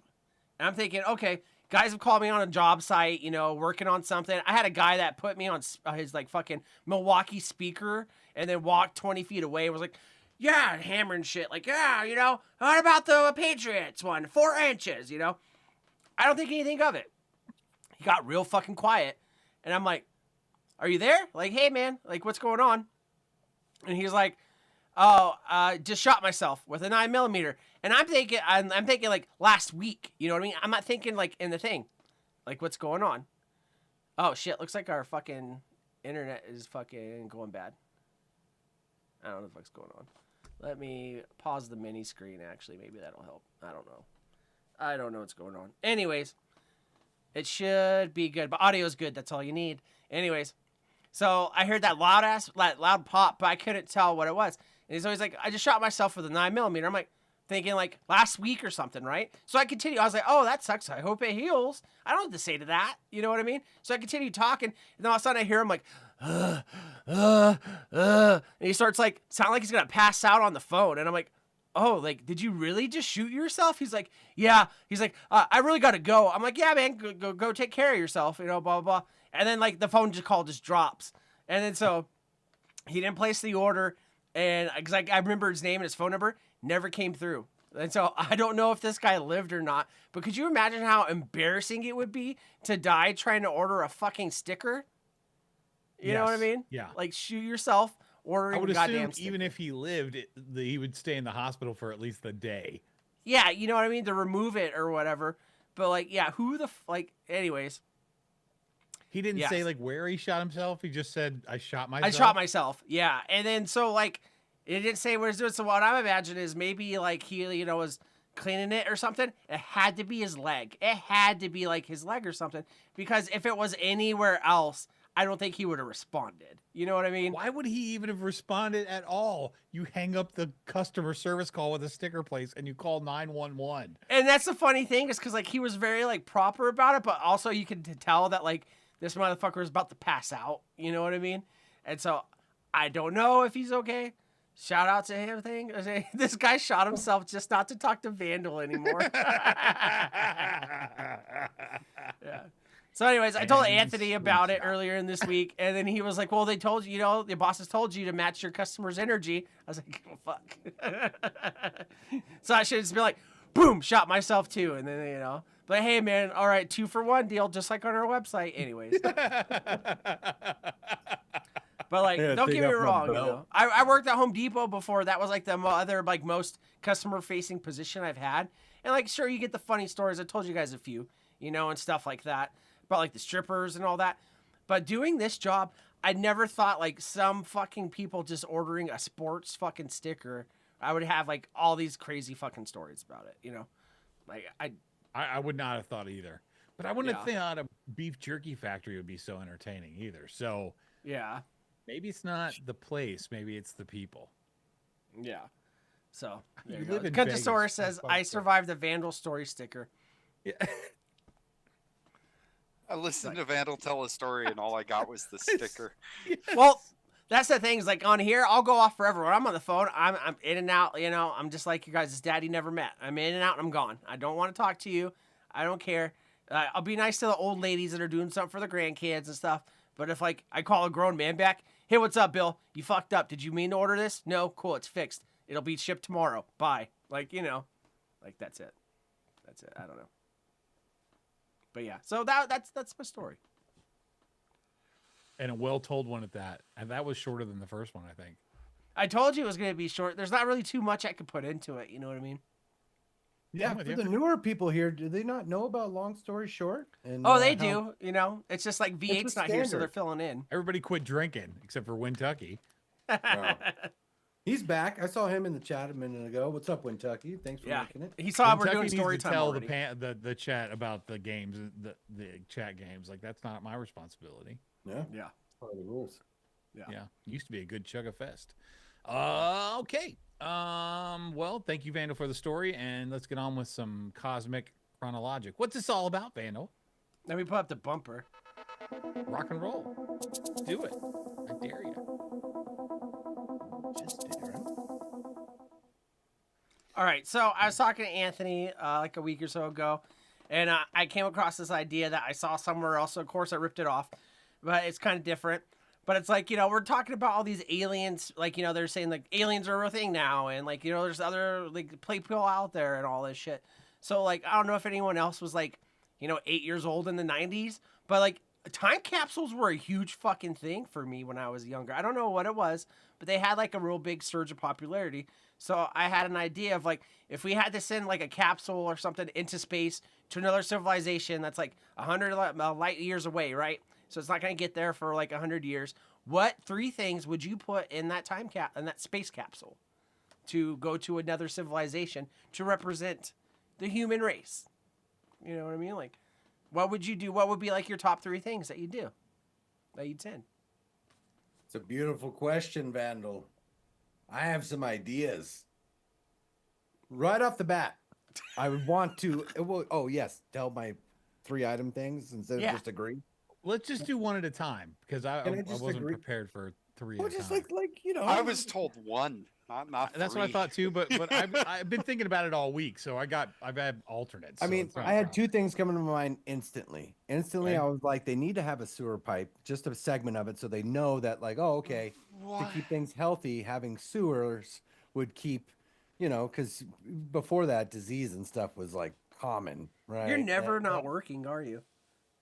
And I'm thinking, okay, guys have called me on a job site, working on something. I had a guy that put me on his fucking Milwaukee speaker and then walked 20 feet away and was like, yeah, hammering shit. Yeah, what about the Patriots one? 4 inches, I don't think anything of it. He got real fucking quiet. And I'm like, are you there? Hey, man, what's going on? And he's like, oh, just shot myself with a 9mm. And I'm thinking, I'm thinking last week. You know what I mean? I'm not thinking in the thing. What's going on? Oh shit! Looks like our fucking internet is fucking going bad. I don't know what the fuck's going on. Let me pause the mini screen. Actually, maybe that'll help. I don't know. I don't know what's going on. Anyways, it should be good, but audio's good. That's all you need. Anyways, so I heard that loud pop, but I couldn't tell what it was. And he's always like, I just shot myself with a 9mm. I'm thinking last week or something, right? So I continue. I was like, oh, that sucks. I hope it heals. I don't know what to say to that. You know what I mean? So I continue talking, and then all of a sudden I hear him and he starts sound like he's gonna pass out on the phone, and I'm like, oh, did you really just shoot yourself? He's like, yeah. He's like, I really gotta go. I'm like, yeah, man, go take care of yourself, blah, blah, blah. And then the phone call just drops, and then so he didn't place the order, and because I remember his name and his phone number never came through. And so I don't know if this guy lived or not, but could you imagine how embarrassing it would be to die trying to order a fucking sticker? You know what I Yes. mean? Yeah. Shoot yourself ordering I would a goddamn assume sticker. even if he lived, he would stay in the hospital for at least the day. Yeah, you know what I mean? To remove it or whatever. But yeah, who the anyways. He didn't Yes. say where he shot himself. He just said, "I shot myself." I shot myself. Yeah. And then so it didn't say what he's doing. So what I'm imagining is maybe he was cleaning it or something. It had to be his leg. It had to be his leg or something. Because if it was anywhere else, I don't think he would have responded. You know what I mean? Why would he even have responded at all? You hang up the customer service call with a sticker place and you call 911. And that's the funny thing is because he was very proper about it, but also you could tell that this motherfucker was about to pass out. You know what I mean? And so I don't know if he's okay. Shout out to him thing. This guy shot himself just not to talk to Vandal anymore. Yeah. So, anyways, I told And Anthony about it screenshot. earlier in this week, and then he was like, "Well, they told you, you know, your bosses told you to match your customers' energy." I was like, "Well, fuck." So I should just be like, "Boom!" Shot myself too, and then you know, but hey, man, all right, 2-for-1 deal, just like on our website. Anyways, but like, Yeah, don't take get me off my wrong, you belt. know, I worked at Home Depot before. That was like the other like most customer-facing position I've had, and like, sure, you get the funny stories. I told you guys a few, you know, and stuff like that. About like the strippers and all that. But doing this job, I never thought like some fucking people just ordering a sports fucking sticker, I would have like all these crazy fucking stories about it, you know? Like I would not have thought either. But I wouldn't Yeah. have thought a beef jerky factory would be so entertaining either. So yeah. maybe it's not the place, maybe it's the people. Yeah. So there You you live go. in Kuntasaurus Vegas. says, That's fucked I up. survived the Vandal story sticker. Yeah. I listened to Vandal tell a story, and all I got was the sticker. Well, that's the thing is like on here, I'll go off forever. When I'm on the phone, I'm in and out, you know, I'm just like you guys' daddy never met. I'm in and out and I'm gone. I don't want to talk to you. I don't care. I'll be nice to the old ladies that are doing something for the grandkids and stuff. But if like I call a grown man back, hey, what's up, Bill? You fucked up. Did you mean to order this? No, cool, it's fixed. It'll be shipped tomorrow. Bye. Like, you know, like that's it. That's it. I don't know. But yeah, so that's my story. And a well-told one at that. And that was shorter than the first one, I think. I told you it was going to be short. There's not really too much I could put into it. You know what I mean? Yeah, I'm with for you. the newer people here, do they not know about long story short? And Oh, they how- do. You know, it's just like V8's not here, so they're standard. filling in. Everybody quit drinking except for Wintucky. Wow. He's back. I saw him in the chat a minute ago. What's up, Wintucky? Thanks for Yeah, making it. he saw we're Kentucky doing needs story to time tell already. the chat about the games, the chat games. Like that's not my responsibility. Yeah, Yeah. part of the rules. Yeah, used to be a good chugga fest. Okay. Well, thank you, Vandal, for the story, and let's get on with some cosmic chronologic. What's this all about, Vandal? Let me put up the bumper. Rock and roll. Do it. I dare you. Just different. All right, so I was talking to Anthony like a week or so ago, and I came across this idea that I saw somewhere else. So of course, I ripped it off, but it's kind of different. But it's like, you know, we're talking about all these aliens, like, you know, they're saying like aliens are a thing now, and like, you know, there's other like people out there and all this shit. So like, I don't know if anyone else was like, you know, 8 years old in the 90s, but like time capsules were a huge fucking thing for me when I was younger. I don't know what it was, but they had like a real big surge of popularity. So I had an idea of like, if we had to send like a capsule or something into space to another civilization that's like 100 light years away, right? So it's not going to get there for like 100 years. What 3 things would you put in that in that space capsule to go to another civilization to represent the human race? You know what I mean? Like, what would you do? What would be like your top 3 things that you do, that you'd send? It's a beautiful question, Vandal. I have some ideas. Right off the bat, I would want to. Oh yes, tell my 3-item things instead of Yeah. just agree. Let's just do one at a time because I Can I just wasn't agree? prepared for 3 Well, at a just time. like you know. I was told one, not That's what I 3. thought too, but I've been thinking about it all week, so I've had alternates. I so mean, it's not I a had problem. 2 things coming to mind instantly. Okay. I was like, they need to have a sewer pipe, just a segment of it, so they know that, like, oh, okay, to What? keep things healthy, having sewers would keep, you know, because before that, disease and stuff was like common, right? You're never And- not working, are you?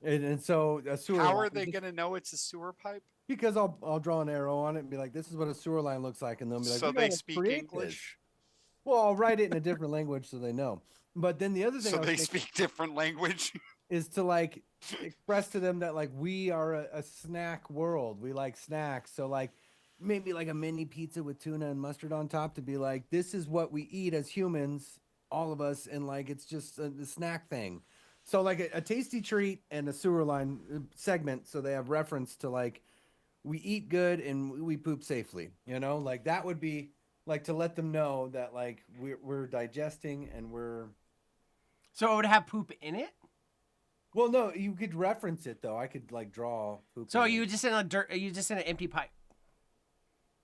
And so a sewer. How line- are they just- going to know it's a sewer pipe? Because I'll draw an arrow on it and be like, this is what a sewer line looks like, and they'll be like, So "We they gotta speak create this." English? Well, I'll write it in a different language so they know. But then the other thing So I was they thinking speak different language? is to like express to them that like we are a snack world. We like snacks. So like maybe like a mini pizza with tuna and mustard on top to be like, this is what we eat as humans, all of us, and like it's just a snack thing. So like a tasty treat and a sewer line segment, so they have reference to like we eat good and we poop safely. You know, like that would be like to let them know that like we're digesting and we're. So it would have poop in it. Well, no, you could reference it though. I could like draw poop. So in you it. just in a dirt. You just in an empty pipe.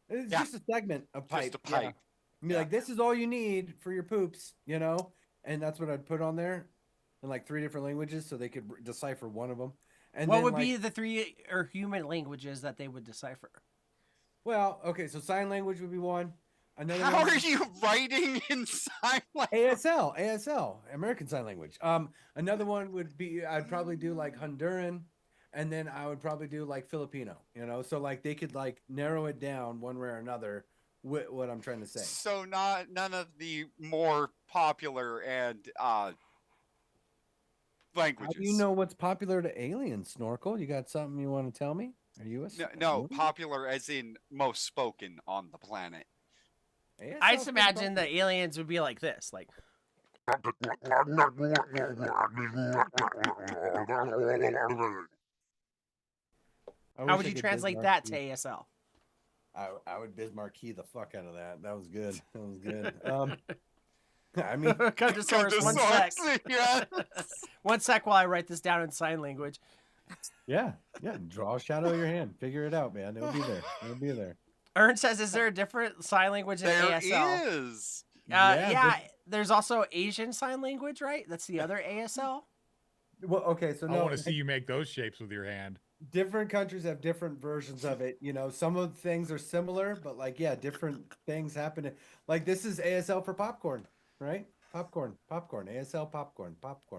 It's Yeah. just a segment of pipe. Just a yeah. pipe. Be Yeah. like, this is all you need for your poops, you know? And that's what I'd put on there in like 3 different languages so they could decipher one of them. And What then, would like, be the 3 or human languages that they would decipher? well, okay, so sign language would be one. Another How one are you writing in sign language? ASL, American Sign Language. Another one would be I'd probably do like Honduran, and then I would probably do like Filipino. You know, so like they could like narrow it down one way or another. What I'm trying to say. So none of the more popular and How languages. do you know what's popular to aliens, Snorkel? You got something you want to tell me? Are you a No, alien? popular as in most spoken on the planet. I ASL just 's imagine popular. the aliens would be like this, like. I How wish would I you could translate Bismarck that to key. ASL? I would Bismarck key the fuck out of that. That was good. That was good. I mean, Contosaurus, one sec. Yeah. 1 sec while I write this down in sign language. yeah. Draw a shadow of your hand. Figure it out, man. It'll be there. It'll be there. Ern says, is there a different sign language in There ASL? is. Yeah, there's also Asian sign language, right? That's the other ASL. Well, okay, so I no, want to see you make those shapes with your hand. different countries have different versions of it. You know, some of the things are similar, but like, yeah, different things happen. Like this is ASL for popcorn, right? Popcorn, ASL popcorn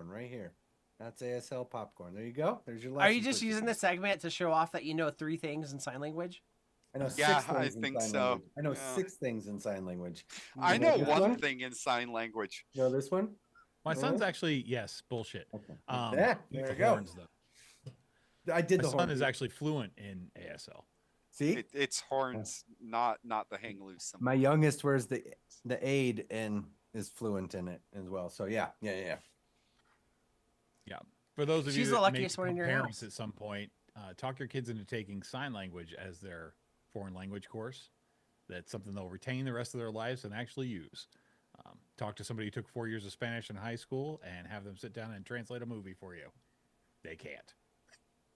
right here. That's ASL popcorn. There you go. There's your lesson. Are you just for using today. this segment to show off that you know 3 things in sign language? I know Yeah, 6 I things in think sign so. language. I know Yeah. 6 things in sign language. I You know this one thing in sign language. You know this one? My Really? son's actually yes, bullshit. Okay. The there you go. horns, though. I did My the son horn. is dude. actually fluent in ASL. See, It's horns, not the hang loose symbol. my youngest wears the aid and is fluent in it as well. So yeah. For those of you She's the that may luckiest one in become your parents house. at some point, talk your kids into taking sign language as their foreign language course. That's something they'll retain the rest of their lives and actually use. Talk to somebody who took 4 years of Spanish in high school and have them sit down and translate a movie for you. They can't.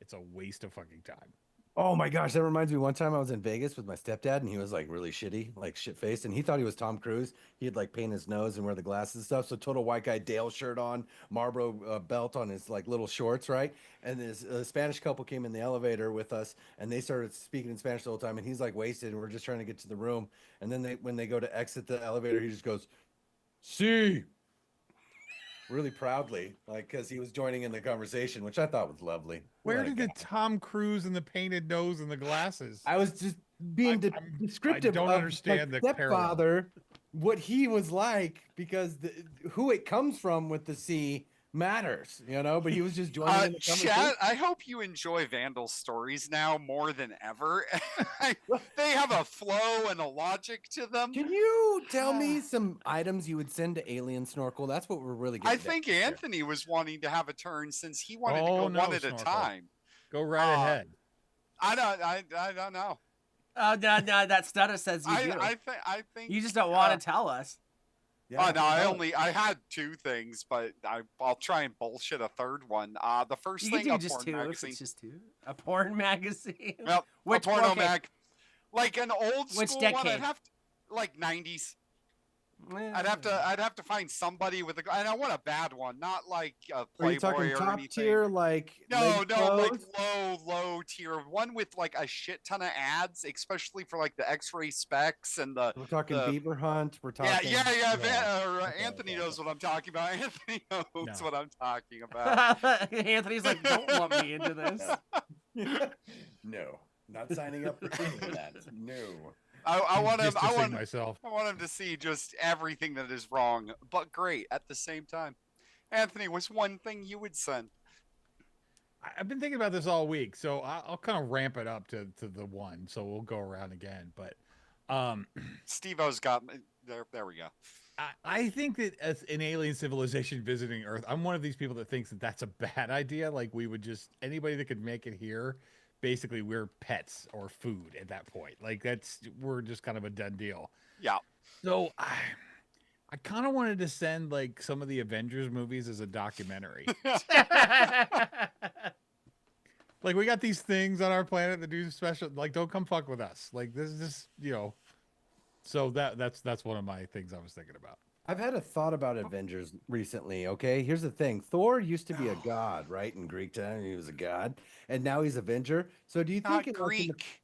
It's a waste of fucking time. Oh my gosh, that reminds me. One time I was in Vegas with my stepdad, and he was like really shitty, like shit faced, and he thought he was Tom Cruise. He'd like paint his nose and wear the glasses and stuff. So total white guy, Dale shirt on, Marlboro belt on his like little shorts, right? And this Spanish couple came in the elevator with us, and they started speaking in Spanish the whole time. And he's like wasted, and we're just trying to get to the room. And then when they go to exit the elevator, he just goes, "See." Really proudly, like because he was joining in the conversation, which I thought was lovely. Where What a did guy. the Tom Cruise and the painted nose and the glasses? I was just being descriptive. don't of understand my the parallel. stepfather, what he was like, because who it comes from with the C matters, you know. But he was just joining in the conversation. Chat, I hope you enjoy Vandal's stories now more than ever. They have a flow and a logic to them. Can you tell me some items you would send to Alien Snorkel? That's what we're really getting. I think at here. Anthony was wanting to have a turn since he wanted to Oh, go no, one at a Snorkel. time. Go right ahead. I don't know. Oh, no, that stutter says you do. I think You just don't want to tell us. Yeah, oh no, tell us. I had 2 things, but I'll try and bullshit a third one. The first You thing, can a do just porn 2 if magazine. it's just 2. A porn magazine. Well, Which a porno okay. mag, like an old Which school one. decade? I'd have to, like 90s. Eh. I'd have to find somebody with and I want a bad one, not like a Are Playboy you talking or top anything. tier, like No, leg like clothes? low tier one with like a shit ton of ads, especially for like the X-ray specs and the We're talking the- Beaver Hunt. We're talking. Anthony knows what I'm talking about. Anthony knows No. what I'm talking about. Anthony's like, don't lump me into this. No, not signing up for any of that. No. I want him. Distancing myself. I want him to see just everything that is wrong, but great at the same time. Anthony, what's one thing you would send? I've been thinking about this all week, so I'll kind of ramp it up to the one. So we'll go around again. But Steve-O's got there. There we go. I think that as an alien civilization visiting Earth, I'm one of these people that thinks that that's a bad idea. Like we would just anybody that could make it here, basically we're pets or food at that point. Like we're just kind of a done deal. Yeah. So I kind of wanted to send like some of the Avengers movies as a documentary. Like we got these things on our planet that do special. Like, don't come fuck with us. Like this is just, you know. So that's one of my things I was thinking about. I've had a thought about Avengers recently. Okay, here's the thing: Thor used to be a god, right? In Greek time, he was a god, and now he's Avenger. So do you Not think like, in the Greek.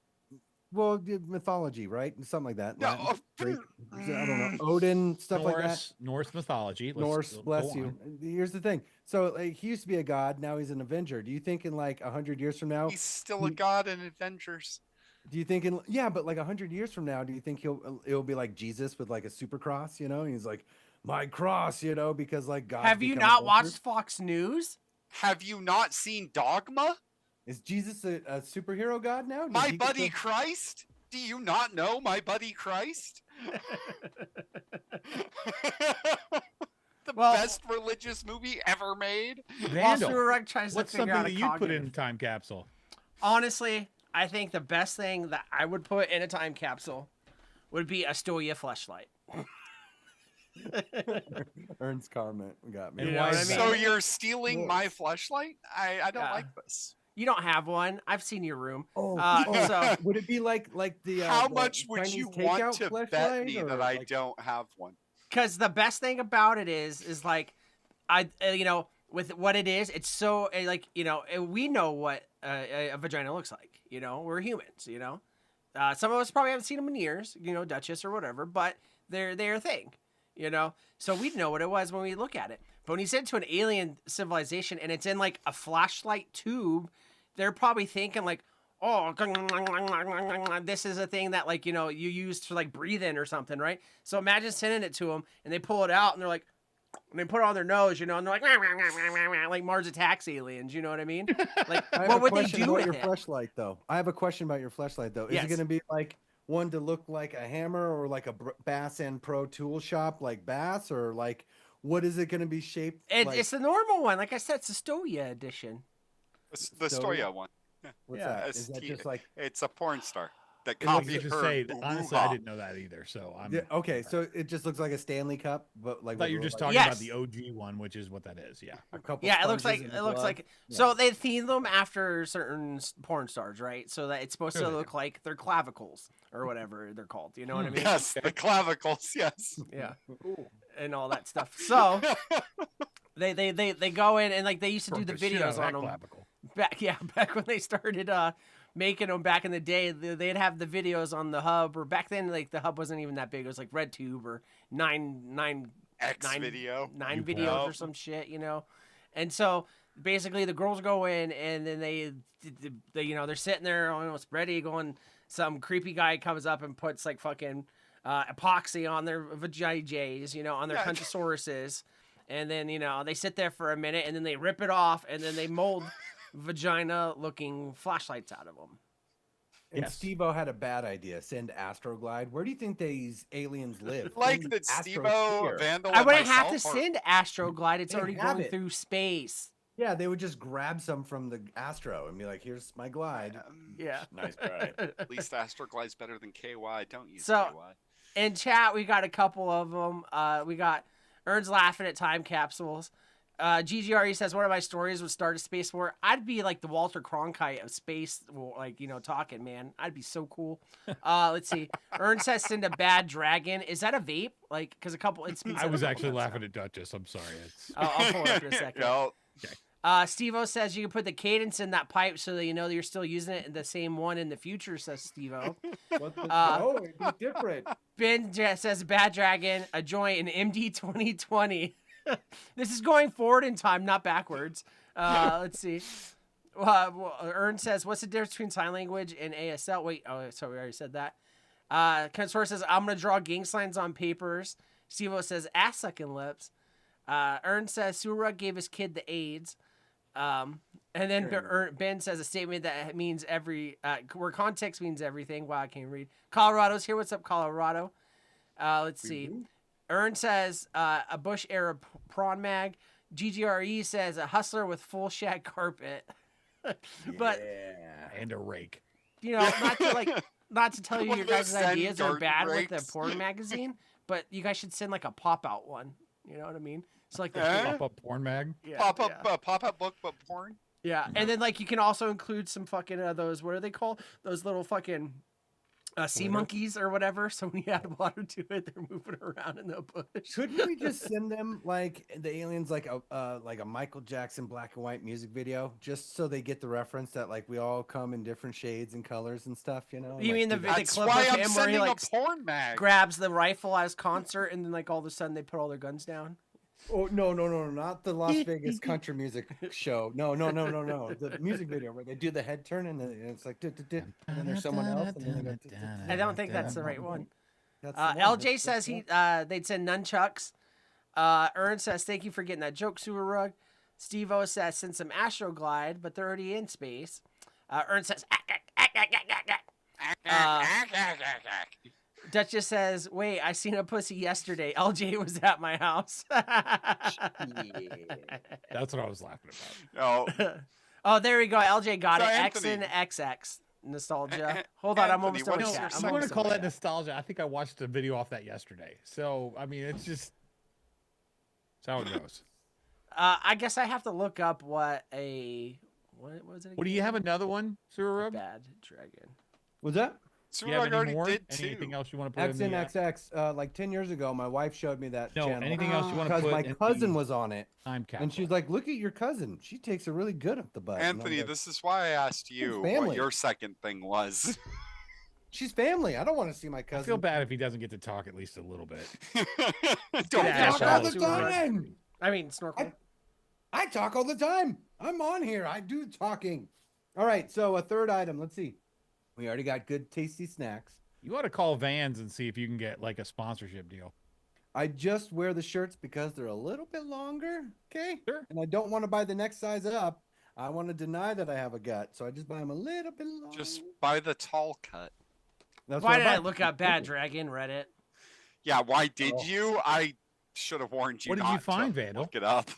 well, mythology, right? Something like that. No, Latin, Greek, I don't know, Odin, stuff like that. Norse mythology. Norse, go bless you. on. Here's the thing. So like, he used to be a god. Now he's an Avenger. Do you think in like 100 years from now? He's still a god in Avengers. Do you think in yeah, but like 100 years from now, do you think it'll be like Jesus with like a super cross? You know, and he's like my cross. You know, because like God. Have you not watched Fox News? Have you not seen Dogma? Is Jesus a superhero god now? Does My he get buddy to- Christ? Do you not know my buddy Christ? The Well- best religious movie ever made. While Vandal. Surek tries What's to figure something out that a you put in cognitive- a time capsule? Honestly, I think the best thing that I would put in a time capsule would be a Stoya fleshlight. Ernst comment got me. And You know why what is I that? So mean? you're stealing my fleshlight? I don't Yeah. like this. You don't have one. I've seen your room. Oh, So would it be like the How the much would Chinese you takeout want to bet fleshlight, me or that I like- don't have one? because the best thing about it is like you know, with what it is, it's so like, you know, we know what a vagina looks like. You know, we're humans. You know, some of us probably haven't seen them in years. You know, Duchess or whatever, but they're a thing. You know, so we'd know what it was when we look at it. But when you send it to an alien civilization and it's in like a flashlight tube, they're probably thinking like, oh, this is a thing that like, you know, you use to like breathe in or something, right? So imagine sending it to them and they pull it out and they're like, and they put it on their nose, you know, and they're like Mars Attacks aliens, you know what I mean? Like, I have what a would they question do about with your it? fleshlight though. I have a question about your fleshlight though. Is Yes. it going to be like one to look like a hammer or like a Bass and Pro tool shop like Bass, or like what is it going to be shaped? like? It's the normal one. Like I said, it's the Stoya edition. The So- Stoya one. What's yeah, that? it's Is that the- just like It's a porn star that It looks- I copied was her. just say, honestly, I hoo-ha. didn't know that either. So I'm. yeah, okay? So it just looks like a Stanley Cup, but like I thought with you were a- just like talking Yes. about the OG one, which is what that is. Yeah. a couple. Yeah, it looks like sponges and it looks glove. like Yeah. so they theme them after certain porn stars, right? So that it's supposed Sure to they look like their clavicles or whatever they're called. You know what I mean? Yes, the clavicles. Yes. Yeah, and all that stuff. So they go in and like they used to do the Broke shit out videos of on that them clavicle. back when they started making them back in the day. They'd have the videos on the hub, or back then like the hub wasn't even that big. It was like RedTube or nine X Nine- video. 9 YouPorn. videos or some shit, you know. And so basically the girls go in and then they you know, they're sitting there almost ready going, some creepy guy comes up and puts like fucking epoxy on their vaginas, you know, on their Yeah. cuntosauruses. And then, you know, they sit there for a minute and then they rip it off and then they mold vagina looking flashlights out of them. And Yes. Steve-O had a bad idea. Send Astroglide. Where do you think these aliens live? Like Send that Astrosphere. Steve-O, Vandal, I and wouldn't have to myself are- send Astroglide. It's They already have going it. through space. Yeah, they would just grab some from the Astro and be like, "Here's my glide." Yeah. Nice glide. At least Astroglide's better than KY. Don't use So- KY. In chat, we got a couple of them. We got Ern's laughing at time capsules. GGRE says, one of my stories would start a space war. I'd be like the Walter Cronkite of space, like, you know, talking, man. I'd be so cool. Let's see. Ern says, send a bad dragon. Is that a vape? Like, because a couple, it's been I said was a couple actually times laughing now. at Duchess. I'm sorry. It's, I'll pull it up in a second. No, Steve-O says you can put the cadence in that pipe so that you know that you're still using it, the same one in the future, says Steve-O. What the? Uh, it'd be different. Ben says Bad Dragon, a joint in MD 2020. This is going forward in time, not backwards. Let's see. Ern says, what's the difference between sign language and ASL? Wait, oh, sorry, we already said that. Consor says, I'm going to draw gang signs on papers. Steve-O says, ass sucking lips. Ern says, Surah gave his kid the AIDS. And then Ben says a statement that means where context means everything. Wow, I can't read. Colorado's here. What's up, Colorado? Let's see. Ern says a Bush era prawn mag. GGRE says a hustler with full shag carpet. But Yeah. and a rake. you know, not to tell you One your of those guys' Zen ideas are garden bad with rakes. the porn magazine, but you guys should send like a pop out one. You know what I mean? It's like the Eh? Pop up porn mag. yeah, pop up, yeah. pop up book, but porn. Yeah, and then like you can also include some fucking those, what are they called? Those little fucking sea monkeys or whatever. So when you add water to it, they're moving around in the bush. Couldn't we just send them like the aliens like a Michael Jackson black and white music video, just so they get the reference that like we all come in different shades and colors and stuff, you know? You Like, mean the do that. the That's clip why of I'm him where he sending like a porn mag. grabs the rifle at his concert and then like all of a sudden they put all their guns down? Oh no, not the Las Vegas country music show. No. The music video where they do the head turn and then it's like and then there's someone else. And then they go, I don't think that's the right one. That's the one. LJ says they'd send nunchucks. Ern says thank you for getting that joke, sewer rug. Steve O says send some Astroglide, but they're already in space. Ern says Duchess says, wait, I seen a pussy yesterday. LJ was at my house. That's what I was laughing about. Oh, Oh, there we go. LJ got So, it. X Anthony. and XX nostalgia. Hold on, I'm Anthony, almost done what's with your chat. I'm You want almost to done call with that chat. nostalgia? I think I watched a video off that yesterday. So I mean, it's just it's how it goes. I guess I have to look up what was it? What do you have another one, Sururub? Bad dragon. Was that so Do you have I any already more? did Anything too. else you want to put X in and the XX? Like 10 years ago, my wife showed me that No, channel. anything else you want to Because put my in cousin the was on it, time capsule? and she's like, "Look at your cousin. She takes it really good up the butt." And I was Anthony, like, this is why I asked you what family. your second thing was. she's family. I don't want to see my I cousin. feel bad if he doesn't get to talk at least a little bit. Don't Yeah, talk feel all bad. the Super Rug. time. I mean, snorkel. I talk all the time. I'm on here. I do talking. All right. So a third item. Let's see. We already got good, tasty snacks. You ought to call Vans and see if you can get like a sponsorship deal. I just wear the shirts because they're a little bit longer. Okay. Sure. And I don't want to buy the next size up. I want to deny that I have a gut, so I just buy them a little bit longer. Just buy the tall cut. That's Why what did I buy. look up Bad Dragon Reddit? Yeah, why did Oh. you? I should have warned you. What did you not to find, Vandal? Look it up.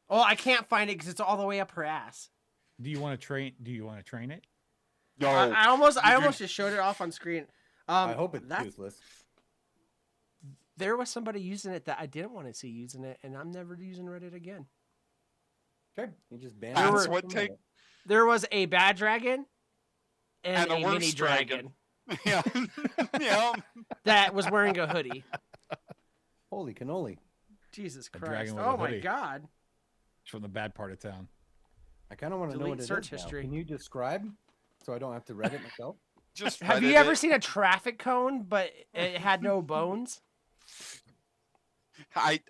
Oh, I can't find it because it's all the way up her ass. Do you want to train? Do you want to train it? No, I almost you just showed it off on screen. I hope it's that's- toothless. There was somebody using it that I didn't want to see using it, and I'm never using Reddit again. Okay. You just ban That's it. what take- There was a Bad Dragon and, And a a mini worse dragon dragon. yeah. that was wearing a hoodie. Holy cannoli. Jesus A Christ! dragon with a Oh my hoodie. God! It's from the bad part of town. I kind of want to know Delete what it search is now. history. Can you describe so I don't have to read it myself? Just Have you Reddit ever it. seen a traffic cone but it had no bones?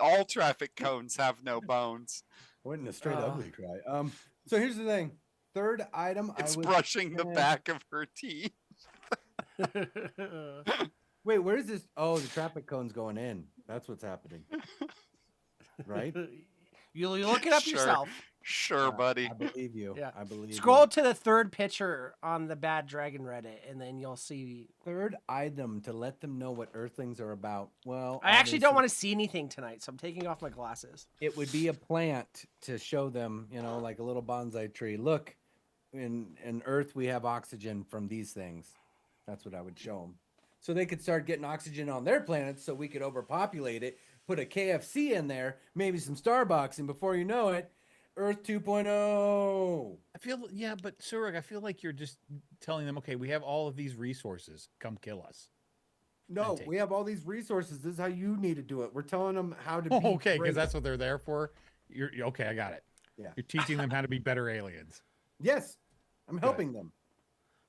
All traffic cones have no bones. I went in a straight Oh. ugly cry. So here's the thing. Third item. It's I was brushing the gonna- back of her teeth. Wait, where is this? Oh, the traffic cone's going in. That's what's happening. Right? You look it up Sure. yourself. Sure, buddy. I believe you. Yeah. I believe Scroll you. to the third picture on the Bad Dragon Reddit, and then you'll see. Third item to let them know what Earthlings are about. Well, I actually don't obviously, want to see anything tonight, so I'm taking off my glasses. It would be a plant to show them, you know, like a little bonsai tree. Look, in Earth we have oxygen from these things. That's what I would show them, so they could start getting oxygen on their planets, so we could overpopulate it. Put a KFC in there, maybe some Starbucks, and before you know it, Earth 2.0. I feel, yeah, but Suruk, I feel like you're just telling them, okay, we have all of these resources. Come kill us. No, take we have all these resources. This is how you need to do it. We're telling them how to. Oh, be okay, great. because that's what they're there for. You're okay. I got it. Yeah. You're teaching them how to be better aliens. Yes, I'm helping them.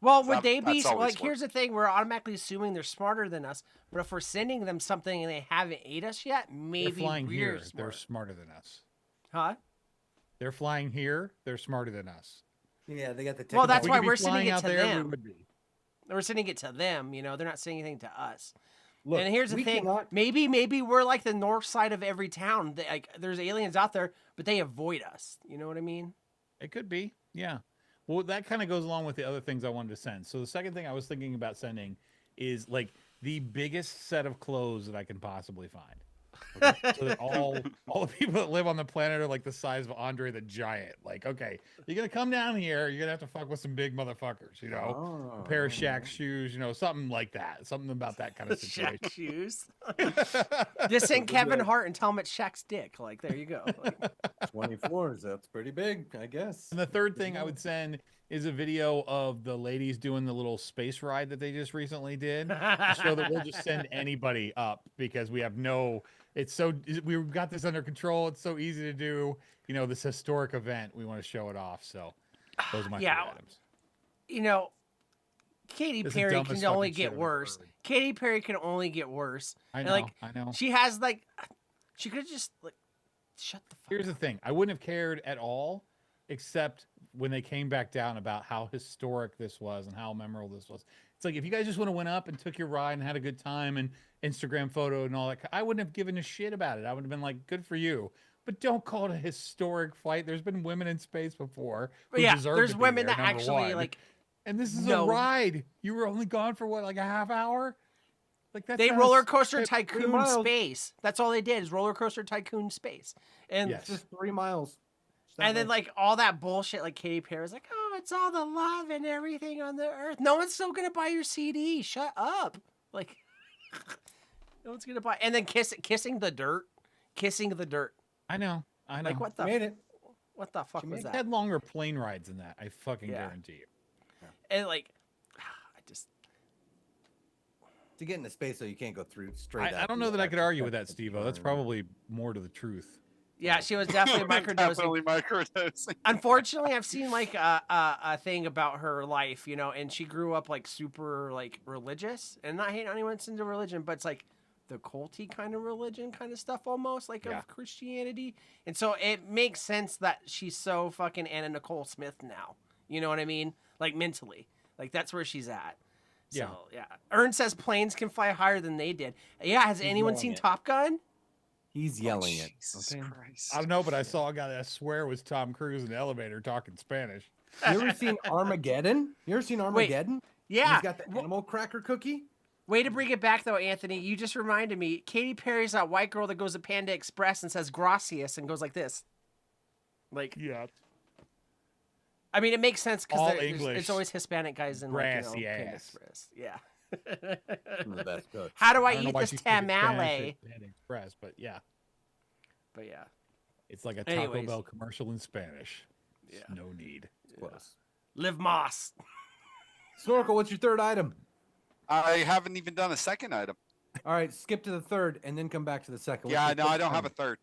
Well, would That- they be that's always like? Here's the thing: we're automatically assuming they're smarter than us. But if we're sending them something and they haven't ate us yet, maybe They're flying we're here. smart. They're smarter than us. Huh? They're flying here. They're smarter than us. Yeah, they got the. Well, that's We why could be we're sending flying it out to there, we them. would be. We're sending it to them. You know, they're not saying anything to us. Look, And here's the we thing: cannot- maybe we're like the north side of every town. Like, there's aliens out there, but they avoid us. You know what I mean? It could be. Yeah. Well, that kind of goes along with the other things I wanted to send. So the second thing I was thinking about sending is like the biggest set of clothes that I can possibly find. So that all the people that live on the planet are like the size of Andre the Giant. Like, okay, you're gonna come down here, you're gonna have to fuck with some big motherfuckers, you know, a pair of Shaq shoes, you know, something like that, something about that kind of situation. Shaq shoes. Just send Kevin Hart and tell him it's Shaq's dick. Like, there you go. Like, 24s. That's pretty big, I guess. And the third thing I would send is a video of the ladies doing the little space ride that they just recently did, so that we'll just send anybody up because we have no. It's so we've got this under control. It's so easy to do. You know, this historic event. We want to show it off. So those are my Yeah. three items. you know, Katy This is the Perry dumbest can only fucking shit get I've ever worse. heard. Katy Perry can only get worse. I And, know. like, I know. She has like, she could have just like, shut the fuck Here's the up. thing. I wouldn't have cared at all, except when they came back down about how historic this was and how memorable this was. It's like if you guys just would have went up and took your ride and had a good time and Instagram photo and all that, I wouldn't have given a shit about it. I would have been like, good for you. But don't call it a historic flight. There's been women in space before. But who yeah, deserve there's to be women there, that number actually one. like And this is No. a ride. You were only gone for what, like a half hour? Like that's they not a roller s- coaster trip. tycoon miles. space. That's all they did is roller coaster tycoon space. And Yes. Just 3 miles. and then like all that bullshit, like Katy Perry was like, oh, it's all the love and everything on the earth. No one's still gonna buy your CD. Shut up. Like no one's gonna buy. And then kissing the dirt, I know. I know. Like what the made it. what the fuck She was made it. that? Had longer plane rides than that. I fucking Yeah. guarantee you. And like, I just To get into space, though, you can't go through straight. I up. don't You know that I have could to argue cut with that, the Steve-O. That's turn. probably more to the truth. yeah, she was definitely microdosing. Definitely microdosing. Unfortunately, I've seen like a thing about her life, you know, and she grew up like super like religious, and not hating anyone's into religion, but it's like the culty kind of religion kind of stuff almost like Yeah. of Christianity, and so it makes sense that she's so fucking Anna Nicole Smith now. You know what I mean? Like mentally, like that's where she's at. So, Yeah. yeah. Ern says planes can fly higher than they did. Yeah, has anyone yelling seen it. Top Gun? He's yelling it. Jesus Okay. Christ. I don't know, but I saw a guy that I swear was Tom Cruise in the elevator talking Spanish. You ever seen Armageddon? You ever seen Armageddon? Yeah. He's got the animal cracker cookie. Way to bring it back, though, Anthony. You just reminded me. Katy Perry's that white girl that goes to Panda Express and says gracias and goes like this. Like, Yeah. I mean, it makes sense All because English. it's always Hispanic guys in like, you know, Panda Gracias. Express. Yeah. Some of the best cooks. How do I don't know eat why this she speaks Spanish tamale? at Panda Express, but yeah, But yeah. it's like a Taco Anyways. Bell commercial in Spanish. Yeah. No need. Close. Live Moss. Snorkel, what's your third item? I haven't even done a second item. All right, skip to the third and then come back to the second. What's Yeah, your no, I third don't have a item? third.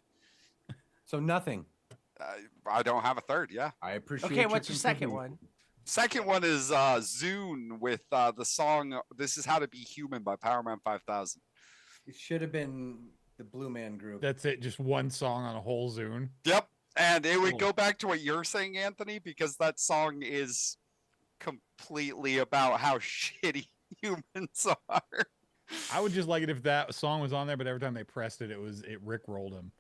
So nothing. I don't have a third. Yeah. I appreciate. Okay, what's your second contribution. one? Second one is Zune with the song "This Is How to Be Human" by Powerman 5000. It should have been the Blue Man Group. That's it. Just one song on a whole Zune. Yep. And it would Cool. go back to what you're saying, Anthony, because that song is completely about how shitty humans are. I would just like it if that song was on there, but every time they pressed it, it Rick rolled him.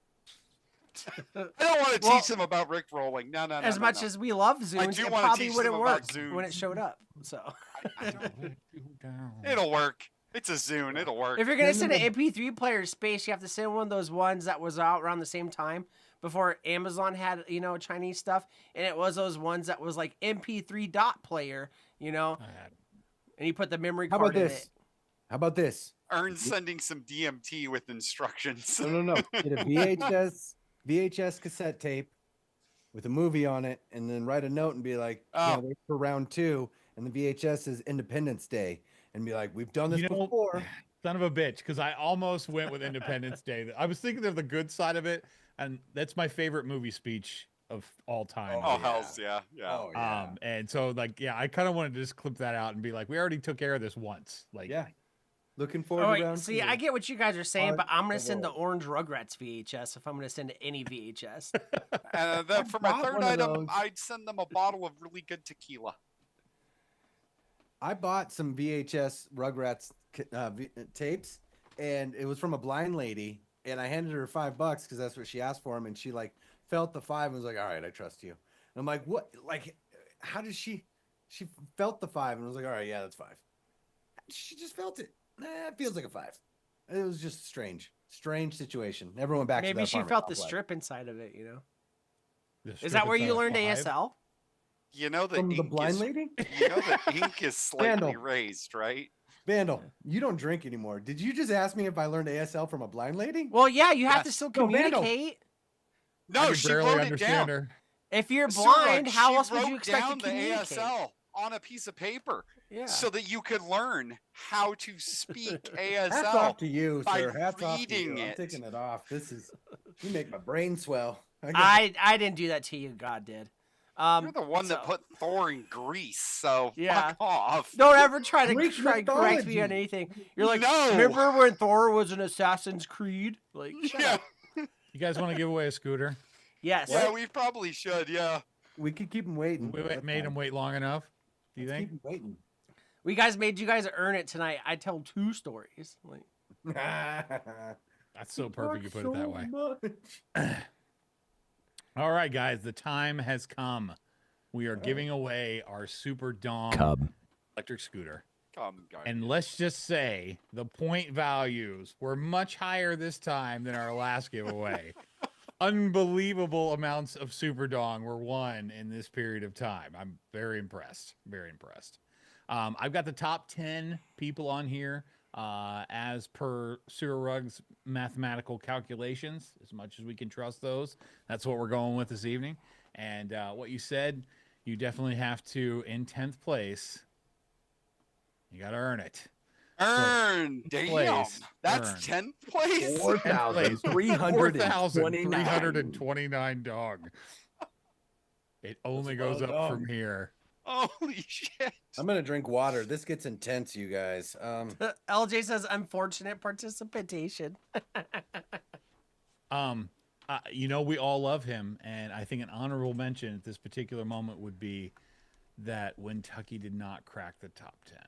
I don't want to Well, teach them about Rick rolling. No, no, no. As no, much no. as we love Zunes, do it wanna probably teach wouldn't them about work when it Zunes. showed up. So, It'll work. It's a Zune. It'll work. if you're gonna Send send them an MP3 player to space, you have to send one of those ones that was out around the same time before Amazon had, you know, Chinese stuff, and it was those ones that was like MP3 dot player, you know, and you put the memory How card about in this? it. How about this? Earn sending some DMT with instructions. No. Get a VHS cassette tape with a movie on it, and then write a note and be like, Oh. wait for round 2, and the VHS is Independence Day, and be like, we've done this You know, before. Son of a bitch, because I almost went with Independence Day. I was thinking of the good side of it, and that's my favorite movie speech of all time. Oh, yeah. hells yeah. Yeah. Oh yeah. And so like, yeah, I kind of wanted to just clip that out and be like, we already took care of this once. Like, Yeah. Looking forward Oh, to wait, round see, 2. I get what you guys are saying, Heart but I'm gonna of send the gold. Orange Rugrats VHS if I'm gonna send any VHS. And then for my bought third one of item, those. I'd send them a bottle of really good tequila. I bought some VHS Rugrats tapes, and it was from a blind lady, and I handed her $5 because that's what she asked for them, and she like felt the 5 and was like, "All right, I trust you." And I'm like, "What? Like, how did she?" She felt the 5 and was like, "All right, yeah, that's 5." She just felt it. It feels like a 5. It was just strange. Strange situation. Everyone back to Maybe the she apartment felt the complex. strip inside of it, you know? The Is strip that where at you the learned 5? ASL? You know the From the ink blind is, lady? You know the ink is slightly Randall. raised, right? Vandal, you don't drink anymore. Did you just ask me if I learned ASL from a blind lady? Well, yeah, you have to Yes. still No, Vandal. communicate. I No, can she barely wrote it understand down. her. If you're Sir, blind, how she else would you wrote expect to down the communicate? ASL on a piece of paper Yeah. so that you could learn how to speak Hats ASL. off to you, by sir. Hats off to you. reading I'm it. taking it off. This is you make my brain swell. I didn't do that to you. God did. You're the one so- that put Thor in Greece, so Yeah. fuck off. Don't ever try to Greek correct me mythology. on anything. You're like, No. remember when Thor was an Assassin's Creed? Like, shut Yeah, up. You guys want to give away a scooter? Yes. yeah, we probably should. Yeah. We could keep him waiting. We That's made fine. him wait long enough. Do you Let's think? keep him waiting. We guys made you guys earn it tonight. I tell 2 stories. Like, That's so perfect. You put it that way. Much. All right, guys, the time has come. We are giving away our Super Dom electric scooter. Come, guys. And let's just say the point values were much higher this time than our last giveaway. Unbelievable amounts of Super Dong were won in this period of time. I'm very impressed. Very impressed. I've got the top 10 people on here as per Sewer Rug's mathematical calculations, as much as we can trust those. That's what we're going with this evening. And what you said, you definitely have to, in 10th place, you got to earn it. Earn. Damn. place, That's earn. 10th place. 4,329. dog. It only goes lot of up from dog. here. Holy shit. I'm gonna drink water. This gets intense, you guys. LJ says, unfortunate participation. You know, we all love him, and I think an honorable mention at this particular moment would be that Kentucky did not crack the top 10.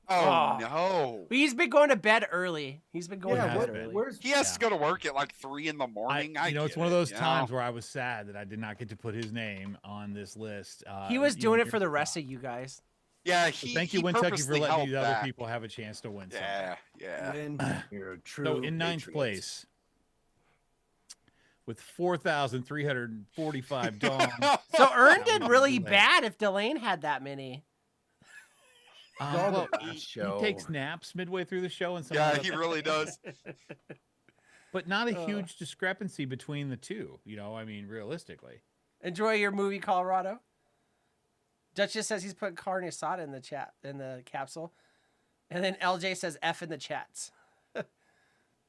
Oh, Oh. no. But he's been going to bed early. He's been going Yeah, to what- bed early. where's He has Yeah. to go to work at like 3 in the morning. You know, it's get one of it, those you times know? where I was sad that I did not get to put his name on this list. He was doing it here for the at rest top. of you guys. Yeah, So he thank you, he Kentucky, for purposely letting held the other back. people have a chance to win something. Yeah, yeah. when you're a true So in ninth patriot. place, with 4,345 dogs. So Ern That did was really Delane. bad if Delane had that many. all Well, the he show. takes naps midway through the show, and Yeah, sometimes he really does. but not a huge discrepancy between the two. You know, I mean, realistically. Enjoy your movie, Colorado. Duchess says he's putting carne asada in the chat, in the capsule. And then LJ says F in the chats.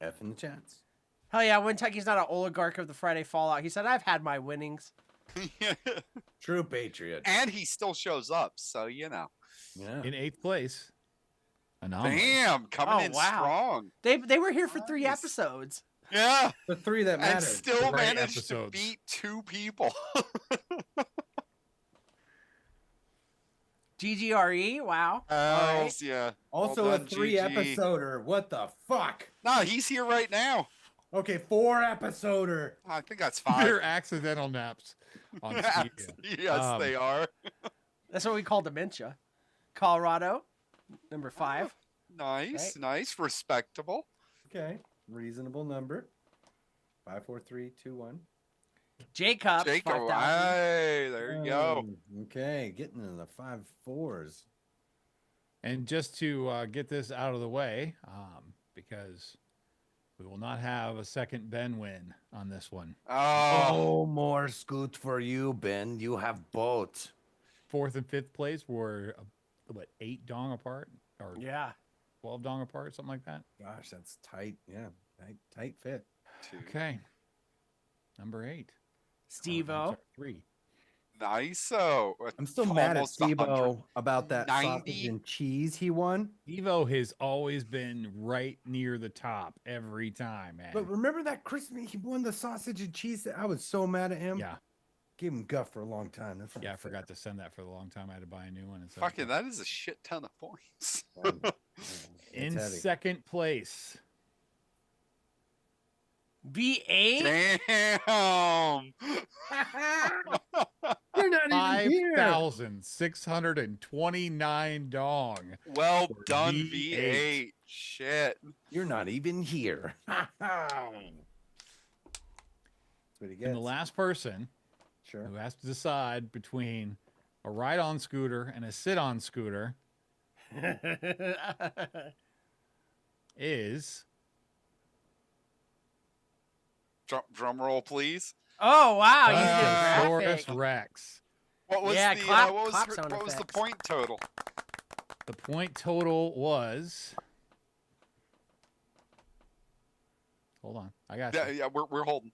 F in the chats. Hell yeah, Kentucky's not an oligarch of the Friday Fallout. He said, I've had my winnings. True patriot. And he still shows up, so you know. Yeah. In 8th place, Anomaly. Damn, coming Oh, in wow. strong. They were here for 3 Nice. episodes. Yeah, The 3 that matter. and still Great managed episodes. to beat 2 people. GGRE, wow. Else, yeah. Also Well a done, 3 GG. episoder. What the fuck? No, he's here right now. Okay, 4 episoder. I think that's They're 5. accidental naps on yes, Expedia. yes, they are. That's what we call dementia. Colorado, number 5. Nice, nice, respectable. Okay. Reasonable number. 5, 4, 3, 2, 1. Jacob, Jacob, 5,000. hey, there you go. Okay, getting in the 5 4s. And just to get this out of the way, because we will not have a second Ben win on this one. Oh, more scoot for you, Ben. You have both. 4th and 5th place were, 8 dong apart? Or Yeah. 12 dong apart, something like that? Gosh, that's tight. Yeah, tight fit. 2. Okay. Number 8. Steve-O. 3. Nice. So I'm still mad at almost 100. Steve-O about that sausage 90. and cheese he won. Evo has always been right near the top every time, man. But remember that Christmas he won the sausage and cheese? I was so mad at him. Yeah. Gave him guff for a long time. That's not Yeah, I fair. forgot to send that for a long time. I had to buy a new one. And Fucking, that is a shit ton of points. In It's heavy. 2nd place, V8? Damn. You're not even here. 5,629 dong. Well For done, V8. V8. shit. You're not even here. That's what he gets. And the last person Sure. who has to decide between a ride-on scooter and a sit-on scooter is Drum roll, please. Oh wow, you did Tyrannosaurus graphic. Rex. What was Yeah, the clap- what was clap her- sound what was the effects. point total? The point total was. Hold on, I got Yeah, you. yeah, we're holding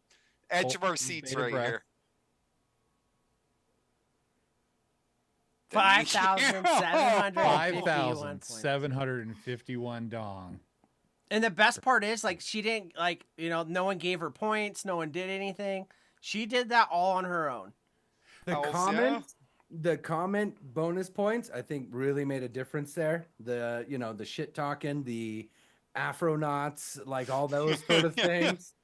edge of our Hold- seats beta right breath. here. 5,751 Five points. thousand 751 dong. And the best part is, like, she didn't, like, no one gave her points. No one did anything. She did that all on her own. The Hells yeah. comment, the comment bonus points, I think really made a difference there. The the shit talking, the Afronauts, like all those sort of things.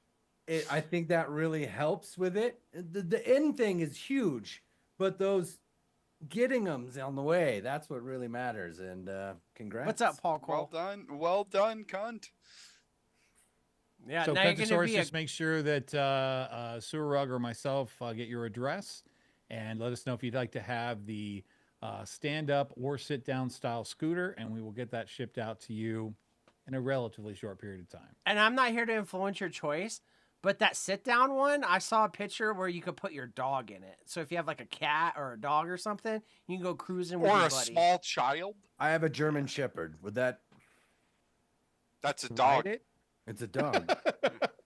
I think that really helps with it. The end thing is huge, but those getting them's on the way. That's what really matters. And congrats. What's up, Paul Cole? Well done, cunt. Yeah, So now you're going to Cuntosaurus, be just make sure that Surug or myself get your address and let us know if you'd like to have the stand-up or sit-down style scooter, and we will get that shipped out to you in a relatively short period of time. And I'm not here to influence your choice, but that sit-down one, I saw a picture where you could put your dog in it. So if you have like a cat or a dog or something, you can go cruising with Or your a buddy. small child. I have a German Shepherd. Would that? That's a Ride dog. it? It's a dog.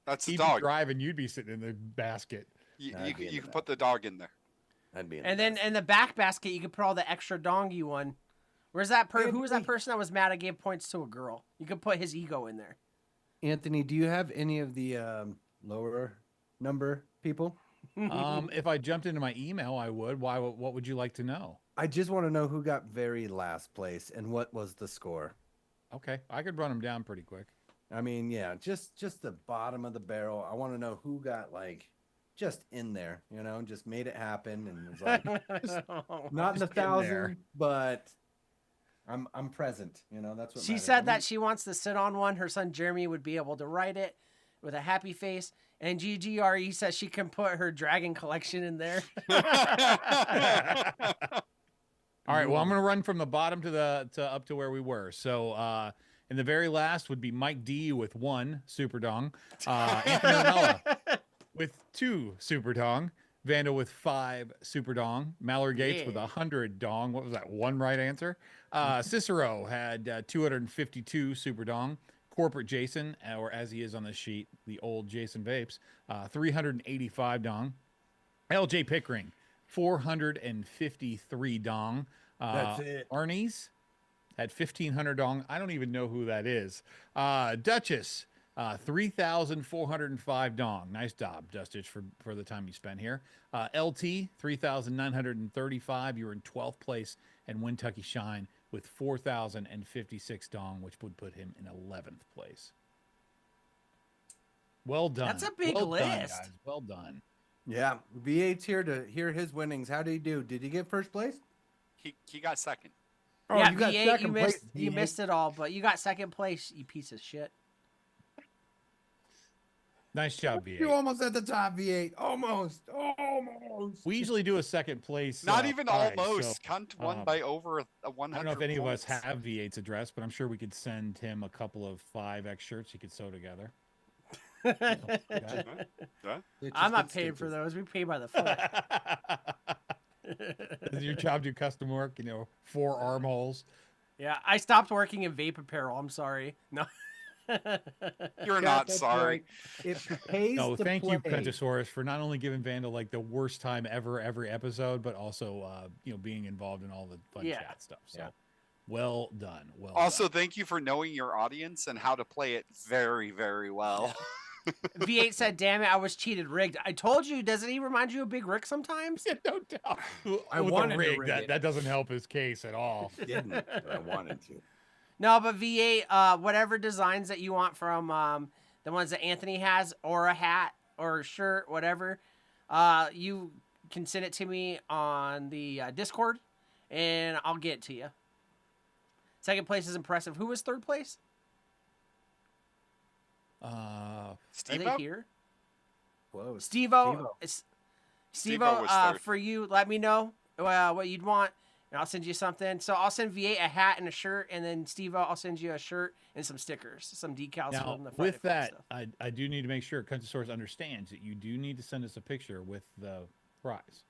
That's a He'd dog. be driving, you'd be sitting in the basket. You, I'd you, be can- into you can that. put the dog in there. I'd be. And then in the back basket, you could put all the extra dongy one. Where's that who was that Anthony- person that was mad I gave points to a girl? You could put his ego in there. Anthony, do you have any of the lower number people? If I jumped into my email, I would. Why? What would you like to know? I just want to know who got very last place and what was the score. Okay, I could run them down pretty quick. I mean, yeah, just the bottom of the barrel. I want to know who got like just in there, just made it happen and was like not in the Just in there. 1,000, but I'm present. That's what She matters. said that she wants to sit on one. Her son Jeremy would be able to ride it with a happy face. And GGRE says she can put her dragon collection in there. All right. Well, I'm going to run from the bottom to up to where we were. So, in the very last would be Mike D with 1 super dong, Anthony Ranella with 2 super dong, Vandal with 5 super dong, Mallory Gates with Yeah. 100 dong. What was that? 1 right answer. Cicero had 252 super dong. Corporate Jason, or as he is on the sheet, the old Jason Vapes, 385 dong. LJ Pickering, 453 dong. That's it. Arnie's had 1,500 dong. I don't even know who that is. Duchess, 3,405 dong. Nice job, Duchess, for the time you spent here. LT, 3,935. You were in 12th place. And Wintucky Shine with 4,056 dong, which would put him in 11th place. Well done. That's a big well done, list. guys. Well done. Yeah, V8's here to hear his winnings. How did he do? Did he get first place? He got second. Oh, yeah, you got V8, second you place, missed you V8. missed it all, but you got second place, you piece of shit. Nice job, You V8. almost at the top, V8. Almost. We usually do a second place. Not even prize, almost. so Cunt won um, by over a 100. I don't know if any of us points. have V8's address, but I'm sure we could send him a couple of 5X shirts he could sew together. Yeah. Huh? I'm not paying for those. We pay by the foot. Is your job do custom work? 4 armholes. Yeah, I stopped working in vape apparel. I'm sorry. No. You're not sorry. It pays No, to thank play. you, Pentasaurus, for not only giving Vandal like the worst time ever every episode, but also being involved in all the fun Yeah. chat stuff. So Yeah. well done. Well Also, done. thank you for knowing your audience and how to play it very, very well. V8 said, "Damn it, I was cheated, rigged." I told you. Doesn't he remind you of Big Rick sometimes? Yeah, no doubt. I With the wanted to rig, rig that, it. that doesn't help his case at all. Didn't. But I wanted to. No, but V8, whatever designs that you want from the ones that Anthony has, or a hat or a shirt, whatever, you can send it to me on the Discord, and I'll get it to you. Second place is impressive. Who was third place? Are they Steve-O? here? Close. Stevo, it's Steve-O was Stevo, third. for you, let me know what you'd want, and I'll send you something. So I'll send V8 a hat and a shirt, and then Stevo, I'll send you a shirt and some stickers, some decals Now, from the Friday with Fun that, stuff. I do need to make sure Source understands that you do need to send us a picture with the prize.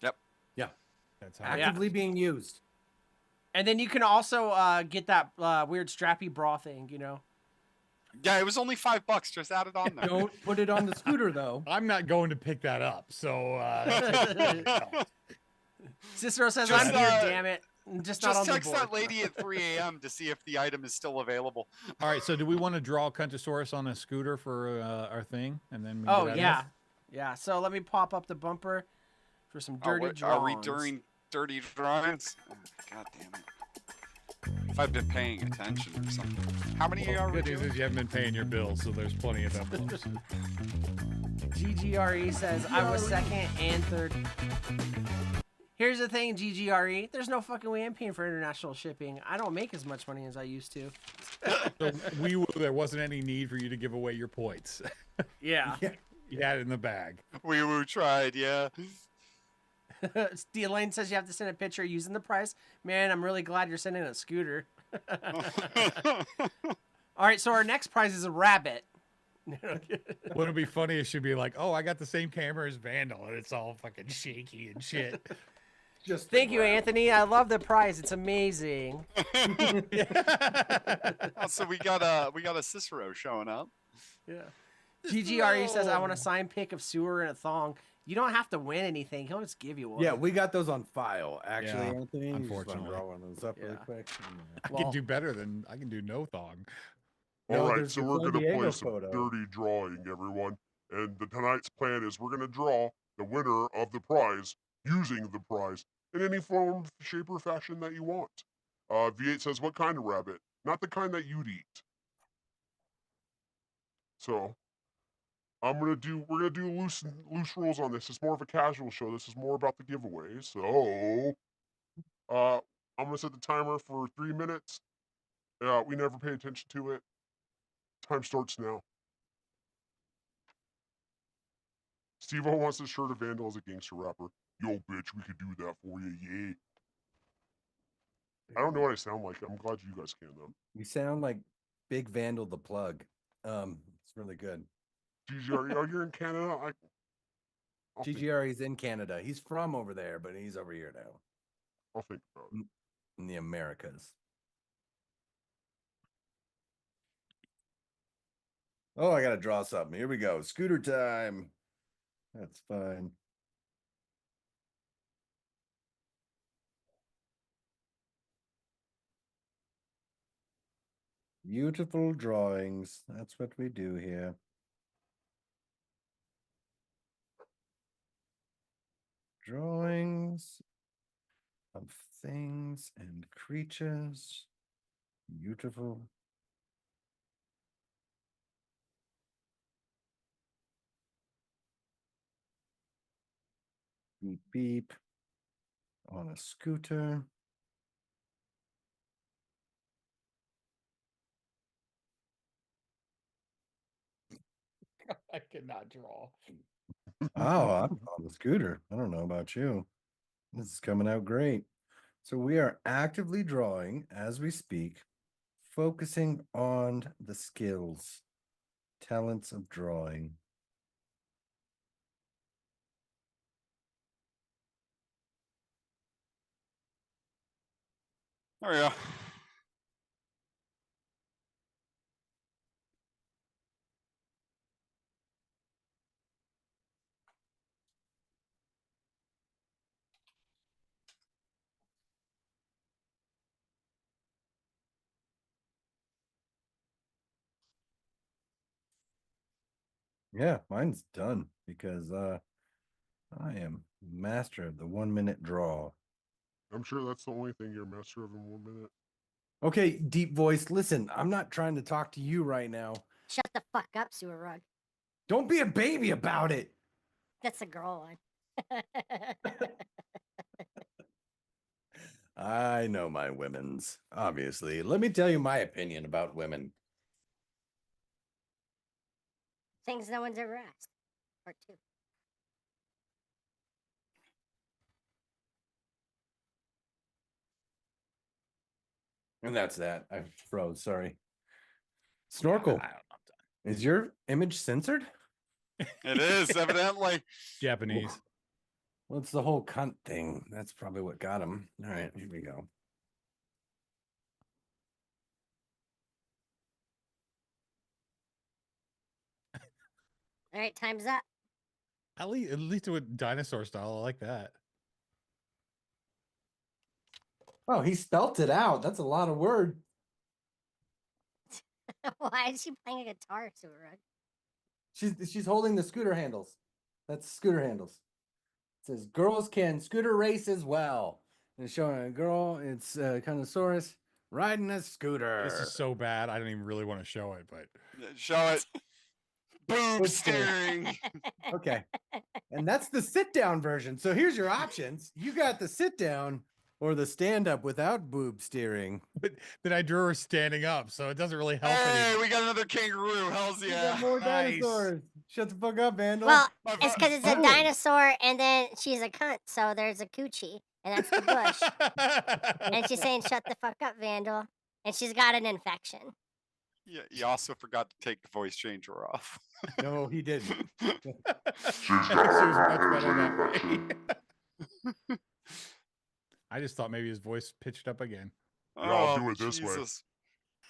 Yep. Yeah. That's how. Yeah. Actively being used. And then you can also get that weird strappy bra thing, you know. Yeah, it was only $5. Just add it on there. Don't put it on the scooter though. I'm not going to pick that up. So that's Cicero says, Just, "I'm here, uh, damn it." Just not on Just the text board. that lady at 3 a.m. to see if the item is still available. all right. So do we want to draw Cuntosaurus on a scooter for our thing, and then we Oh get out of yeah, this? yeah. So let me pop up the bumper for some Oh, dirty wait, drawings. are we during dirty drawings? Oh, God damn it. If I've been paying attention or something. How many are we Good news doing? is you haven't been paying your bills, so there's plenty of envelopes. GGRE says I was second and third. Here's the thing, GGRE. There's no fucking way I'm paying for international shipping. I don't make as much money as I used to. So there wasn't any need for you to give away your points. Yeah. You had it in the bag. We tried, yeah. Elaine says you have to send a picture using the price. Man, I'm really glad you're sending a scooter. All right, so our next prize is a rabbit. Wouldn't it be funny if she'd be like, "Oh, I got the same camera as Vandal, and it's all fucking shaky and shit." Just Thank you, Anthony. I love the prize. It's amazing. Oh, so we got a Cicero showing up. Yeah. GGRE says I want a signed pic of Sewer in a thong. You don't have to win anything. He'll just give you one. Yeah, we got those on file, actually, Yeah, Anthony. You just wanna unfortunately. draw one of those up really Yeah. quick. I Well- can do better than I can do no thong. No, All right, there's so the we're San gonna Diego play some photo. dirty drawing, everyone. And tonight's plan is we're gonna draw the winner of the prize using the prize in any form, shape, or fashion that you want. V8 says, "What kind of rabbit? Not the kind that you'd eat." So we're gonna do loose rules on this. It's more of a casual show. This is more about the giveaway. So I'm gonna set the timer for 3 minutes. We never pay attention to it. Time starts now. Steve-O wants his shirt of Vandal as a gangster rapper. Yo, bitch, we could do that for you, yeah. I don't know what I sound like. I'm glad you guys can, though. You sound like Big Vandal the Plug. It's really good. GG, are you in Canada? I'll think, GGRE's in Canada. He's from over there, but he's over here now I'll think about it. in the Americas. Oh, I gotta draw something. Here we go. Scooter time. That's fine. Beautiful drawings. That's what we do here. Drawings of things and creatures. Beautiful. Beep beep. On a scooter. I cannot draw. Oh, I'm on the scooter. I don't know about you. This is coming out great. So we are actively drawing as we speak, focusing on the skills, talents of drawing. There we go. Yeah, mine's done because I am master of the 1 minute draw. I'm sure that's the only thing you're master of in 1 minute. Okay, deep voice, listen, I'm not trying to talk to you right now. Shut the fuck up, Sewer Rug. Don't be a baby about it. That's a girl one. I know my women's, obviously. Let me tell you my opinion about women. Things no one's ever asked. Part 2. And that's that. I froze. Sorry. Snorkel. I don't know. Is your image censored? It is evidently. Japanese. Well, it's the whole cunt thing. That's probably what got him. All right, here we go. All right, time's up. At least with dinosaur style, I like that. Oh, he spelt it out. That's a lot of word. Why is she playing a guitar, Sewer Rug? She's holding the scooter handles. That's scooter handles. It says girls can scooter race as well. And it's showing a girl. It's Connosaurus riding a scooter. This is so bad. I don't even really want to show it, but Show it. Boob What's there? steering. Okay. And that's the sit down version. So here's your options. You got the sit down or the stand up without boob steering. then I drew her standing up, so it doesn't really help Hey, any. we got another kangaroo. Hell's You yeah. got more Nice. dinosaurs. Shut the fuck up, Vandal. Well, My it's because it's a Oh. dinosaur and then she's a cunt, so there's a coochie, and that's the bush. And she's saying, shut the fuck up, Vandal. And she's got an infection. Yeah, you also forgot to take the voice changer off. No, he didn't. She was much better that way. I just thought maybe his voice pitched up again. Yeah, I'll Oh, do it this way. Jesus.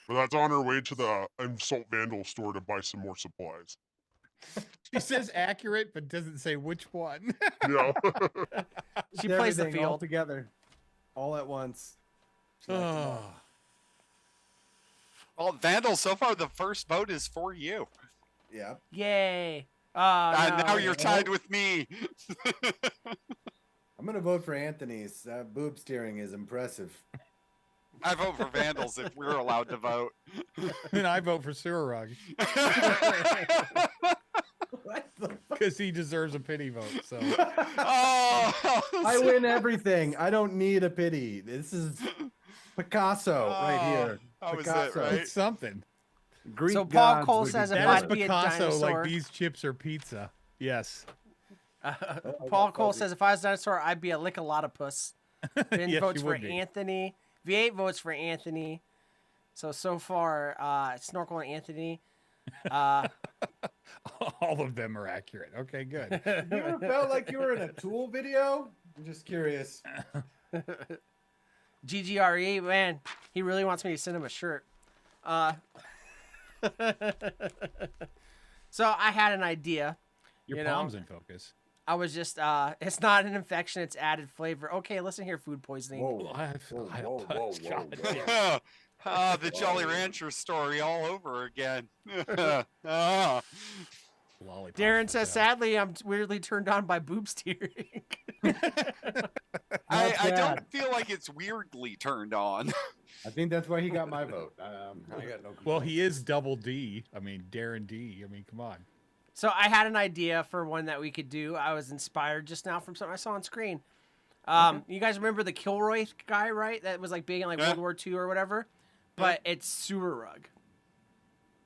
But that's on her way to the Insult Vandal store to buy some more supplies. He says accurate, but doesn't say which one. Yeah. She plays the Everything all field. together, all at once. She's like, "Come on." Oh, Well, Vandal, so far the first vote is for you. Yeah. Yay. And now No. you're tied with me. I'm gonna vote for Anthony's. Boob steering is impressive. I vote for Vandals if we're allowed to vote. then I vote for Sewer Rug What the fuck? because he deserves a pity vote. So Oh, I win everything. I don't need a pity. This is Picasso right here. That was it, Picasso. right? it's something. Greek So Paul gods Cole would be says if That jealous. is I'd be a Picasso. dinosaur. Like these chips are pizza. Yes. Paul got Cole fuzzy. says if I was a dinosaur, I'd be a lick-a-lot-of-puss. Ben Yes, votes you for would be. Anthony. V8 votes for Anthony. So far, Snorkel and Anthony. All of them are accurate. Okay, good. You ever felt like you were in a Tool video? I'm just curious. GGRE, man, he really wants me to send him a shirt. So I had an idea. Your You know, palm's in focus. I was just, it's not an infection, it's added flavor. Okay, listen here, food poisoning. Whoa. God whoa. damn. The Jolly Rancher story all over again. Ah. Lollipops Darren for says, sale. sadly, I'm weirdly turned on by boob steering. I bad. don't feel like it's weirdly turned on. I think that's why he got my vote. I got no. Well, complaints. he is double D. I mean, Darren D. I mean, come on. So I had an idea for one that we could do. I was inspired just now from something I saw on screen. You guys remember the Kilroy guy, right? That was like big in like Yeah. World War II or whatever. But it's Sewer Rug.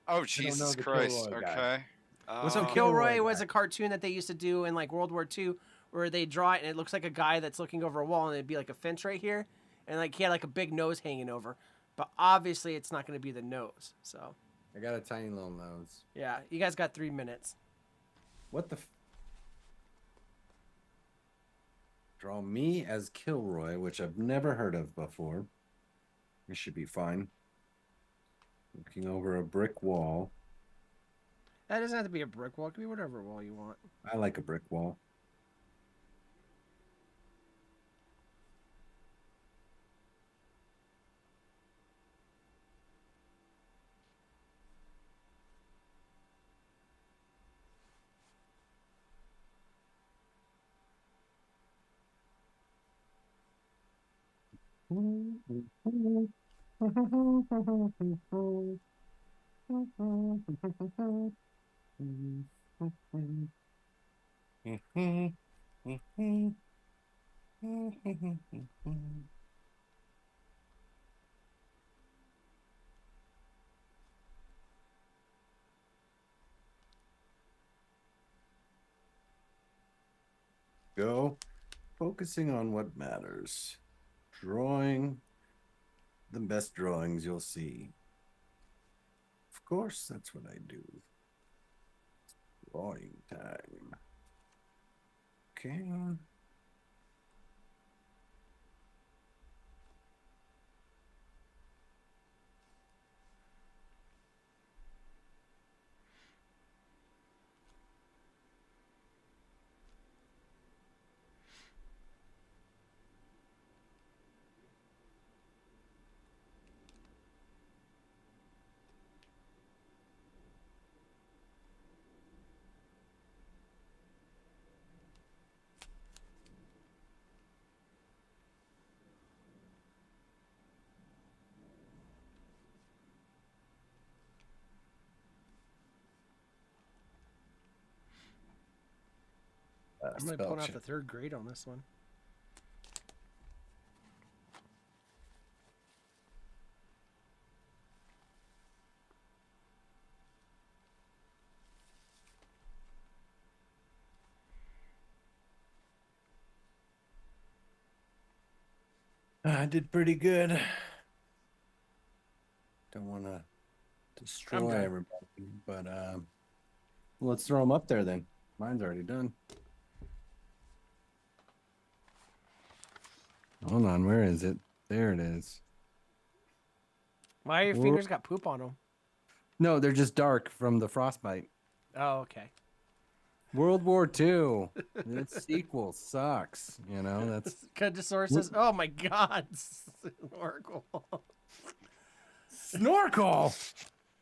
Oh, Jesus the Christ. Kilroy guy. Okay. So Kilroy Kilroy was guy. a cartoon that they used to do in like World War II, where they draw it and it looks like a guy that's looking over a wall, and it'd be like a fence right here, and like he had like a big nose hanging over. But obviously, it's not going to be the nose. So I got a tiny little nose. yeah, you guys got 3 minutes. What the? Draw me as Kilroy, which I've never heard of before. We should be fine. Looking over a brick wall. That doesn't have to be a brick wall. It can be whatever wall you want. I like a brick wall. go. Focusing on what matters. Drawing the best drawings you'll see. Of course, that's what I do. Drawing time. Okay. I'm gonna pull out the third grade on this one. I did pretty good. Don't want to destroy done. everybody, but let's throw them up there then. Mine's already done. Hold on, where is it? There it is. Why your Whoa. fingers got poop on them? No, they're just dark from the frostbite. Oh, okay. World War II. Its sequel sucks. You know, that's Cadosaurus says, "Oh my God, snorkel." snorkel.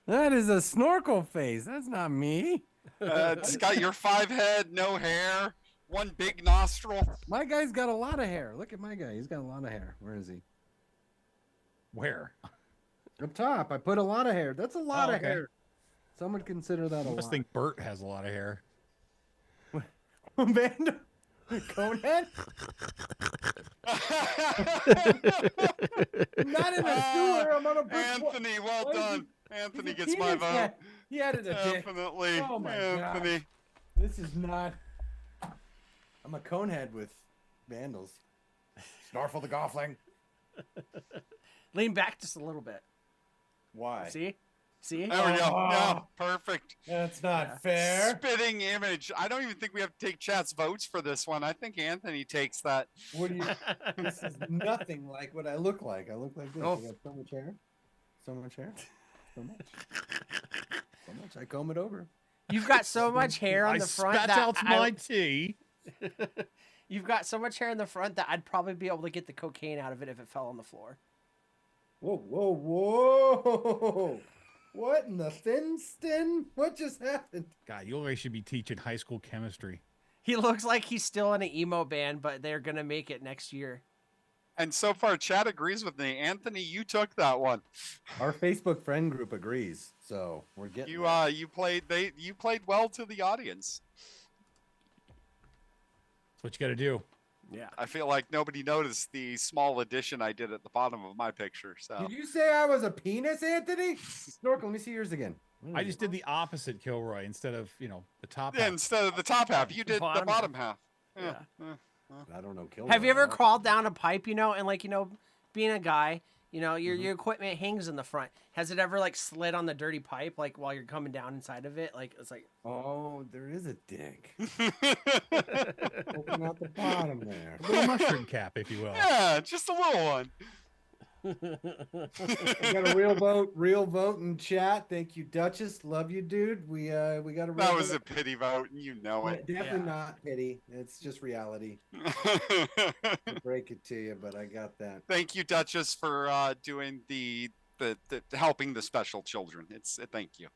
That is a snorkel face. That's not me. It's got your 5 head, no hair, one big nostril. My guy's got a lot of hair. Look at my guy. He's got a lot of hair. Where is he? Where? Up top. I put a lot of hair. That's a lot of okay. hair. Some would consider that a I lot. must think Bert has a lot of hair. Amanda? Conehead? I'm not in a sewer. I'm on a brick wall. Anthony, well Why is done. He's Anthony a gets my penis vote. cat. He added a dick. Definitely. Oh my God. Anthony. This is not. I'm a conehead with vandals. Snarfle the Goffling. Lean back just a little bit. Why? See? See? There we go. Oh. Yeah, perfect. That's not Yeah. fair. Spitting image. I don't even think we have to take chat's votes for this one. I think Anthony takes that. What do you? This is nothing like what I look like. I look like this. Oh. I got so much hair. So much hair. So much. So much. I comb it over. You've got so much hair on I the front spat that out my tea. you've got so much hair in the front that I'd probably be able to get the cocaine out of it if it fell on the floor. Whoa, whoa, whoa! What in the thin stin? What just happened? God, you always should be teaching high school chemistry. He looks like he's still in an emo band, but they're gonna make it next year. And so far, Chad agrees with me. Anthony, you took that one. Our Facebook friend group agrees, so we're getting You there. you played well to the audience. That's what you got to do. Yeah. I feel like nobody noticed the small addition I did at the bottom of my picture. So Did you say I was a penis, Anthony? Snorkel, let me see yours again. I just did the opposite, Kilroy, instead of, the top yeah, half. instead of the top half, you did the Bottom bottom half. Yeah. I don't know. Kill Have you Roy, ever huh? crawled down a pipe, and being a guy, your equipment hangs in the front. Has it ever like slid on the dirty pipe, like while you're coming down inside of it? Like it's like Oh, there is a dick. Open out the bottom there. A little mushroom cap, if you will. Yeah, just a little one. We got a real vote in chat. Thank you, Duchess. Love you, dude. We got a real That was vote. a pity vote, and you know it. Definitely Yeah. not pity. It's just reality. I break it to you, but I got that. Thank you, Duchess, for doing the helping the special children. It's thank you.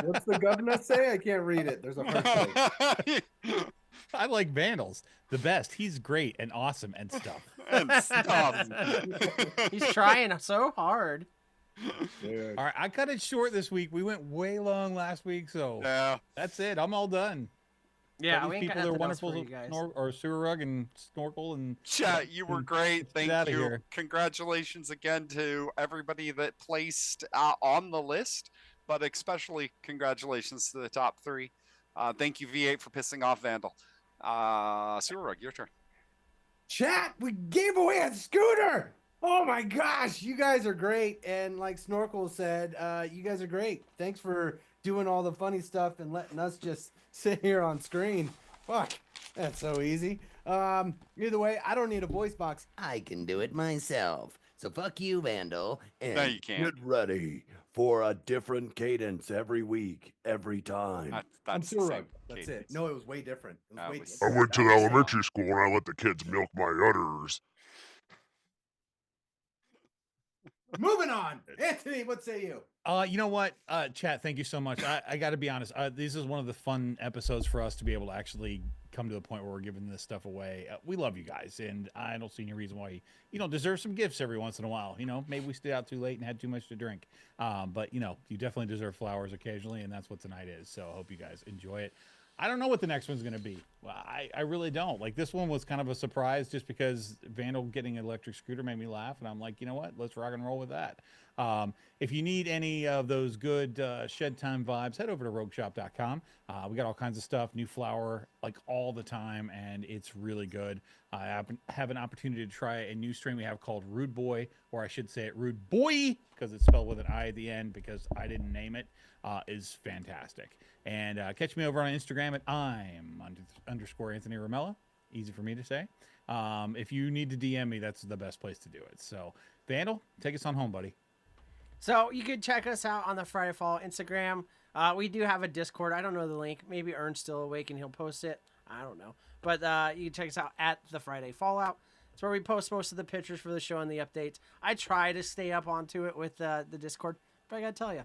What's the governor say? I can't read it. There's a hard place. I like Vandals. The best. He's great and awesome and stuff. And stuff. he's trying so hard. Dude. All right, I cut it short this week. We went way long last week, so Yeah. that's it. I'm all done. Yeah, All we these ain't got people are nothing else wonderful for you guys. or sewer rug and snorkel and Chat, you were great. Let's get Thank outta you. here. Congratulations again to everybody that placed on the list. but especially congratulations to the top 3. Thank you, V8, for pissing off Vandal. Sewer Rug, your turn. Chat, we gave away a scooter. Oh my gosh, you guys are great. And like Snorkel said, you guys are great. Thanks for doing all the funny stuff and letting us just sit here on screen. Fuck, that's so easy. Either way, I don't need a voice box. I can do it myself. So fuck you, Vandal. And No, you can't. Get ready for a different cadence every week, every time. I'm That's the Sewer same Rug. That's it. cadence. No, it was way different. It was That way was- I different. went to the That was, elementary school and I let the kids milk my udders. Moving on. Anthony, what say you? You know what, chat, thank you so much. I got to be honest. This is one of the fun episodes for us to be able to actually come to the point where we're giving this stuff away. We love you guys, and I don't see any reason why you don't deserve some gifts every once in a while. You know, maybe we stayed out too late and had too much to drink. But you know, you definitely deserve flowers occasionally, and that's what tonight is. So I hope you guys enjoy it. I don't know what the next one's going to be. Well, I really don't. Like, this one was kind of a surprise just because Vandal getting an electric scooter made me laugh. And I'm like, you know what? Let's rock and roll with that. If you need any of those good Shed Time vibes, head over to rogueshop.com. We got all kinds of stuff, new flour, like all the time, and it's really good. I have an opportunity to try a new strain we have called Rude Boy, or I should say it Rude Boy, because it's spelled with an I at the end because I didn't name it, is fantastic. And catch me over on Instagram at _Anthony Ramella. Easy for me to say. If you need to DM me, that's the best place to do it. So, Vandal, take us on home, buddy. So you can check us out on the Friday Fall Instagram. We do have a Discord. I don't know the link. Maybe Ern's still awake and he'll post it. I don't know. But you can check us out at the Friday Fallout. It's where we post most of the pictures for the show and the updates. I try to stay up onto it with the Discord, but I gotta tell you,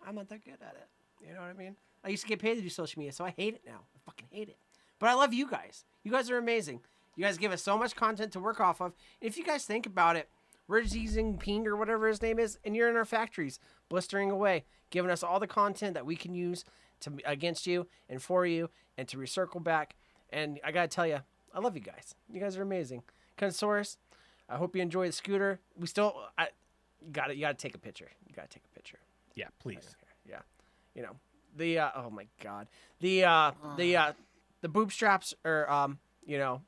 I'm not that good at it. You know what I mean? I used to get paid to do social media, so I hate it now. I fucking hate it. But I love you guys. You guys are amazing. You guys give us so much content to work off of. And if you guys think about it, we're just using Ping or whatever his name is, and you're in our factories, blistering away, giving us all the content that we can use to against you and for you and to recircle back. And I gotta tell you, I love you guys. You guys are amazing. Consource, I hope you enjoy the scooter. You gotta take a picture. You gotta take a picture. Yeah, please. Yeah, you know the oh my god, the boob straps are you know,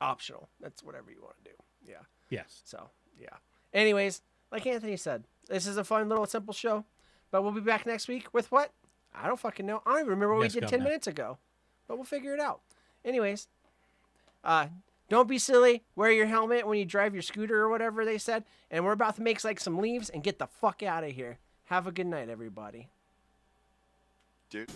optional. That's whatever you want to do. Yeah. Yes. So yeah. Anyways, like Anthony said, this is a fun little simple show, but we'll be back next week with what? I don't fucking know. I don't even remember what Yes, we did go 10 now. minutes ago, but we'll figure it out. Anyways, don't be silly. Wear your helmet when you drive your scooter or whatever they said. And we're about to make like some leaves and get the fuck out of here. Have a good night, everybody. Dude.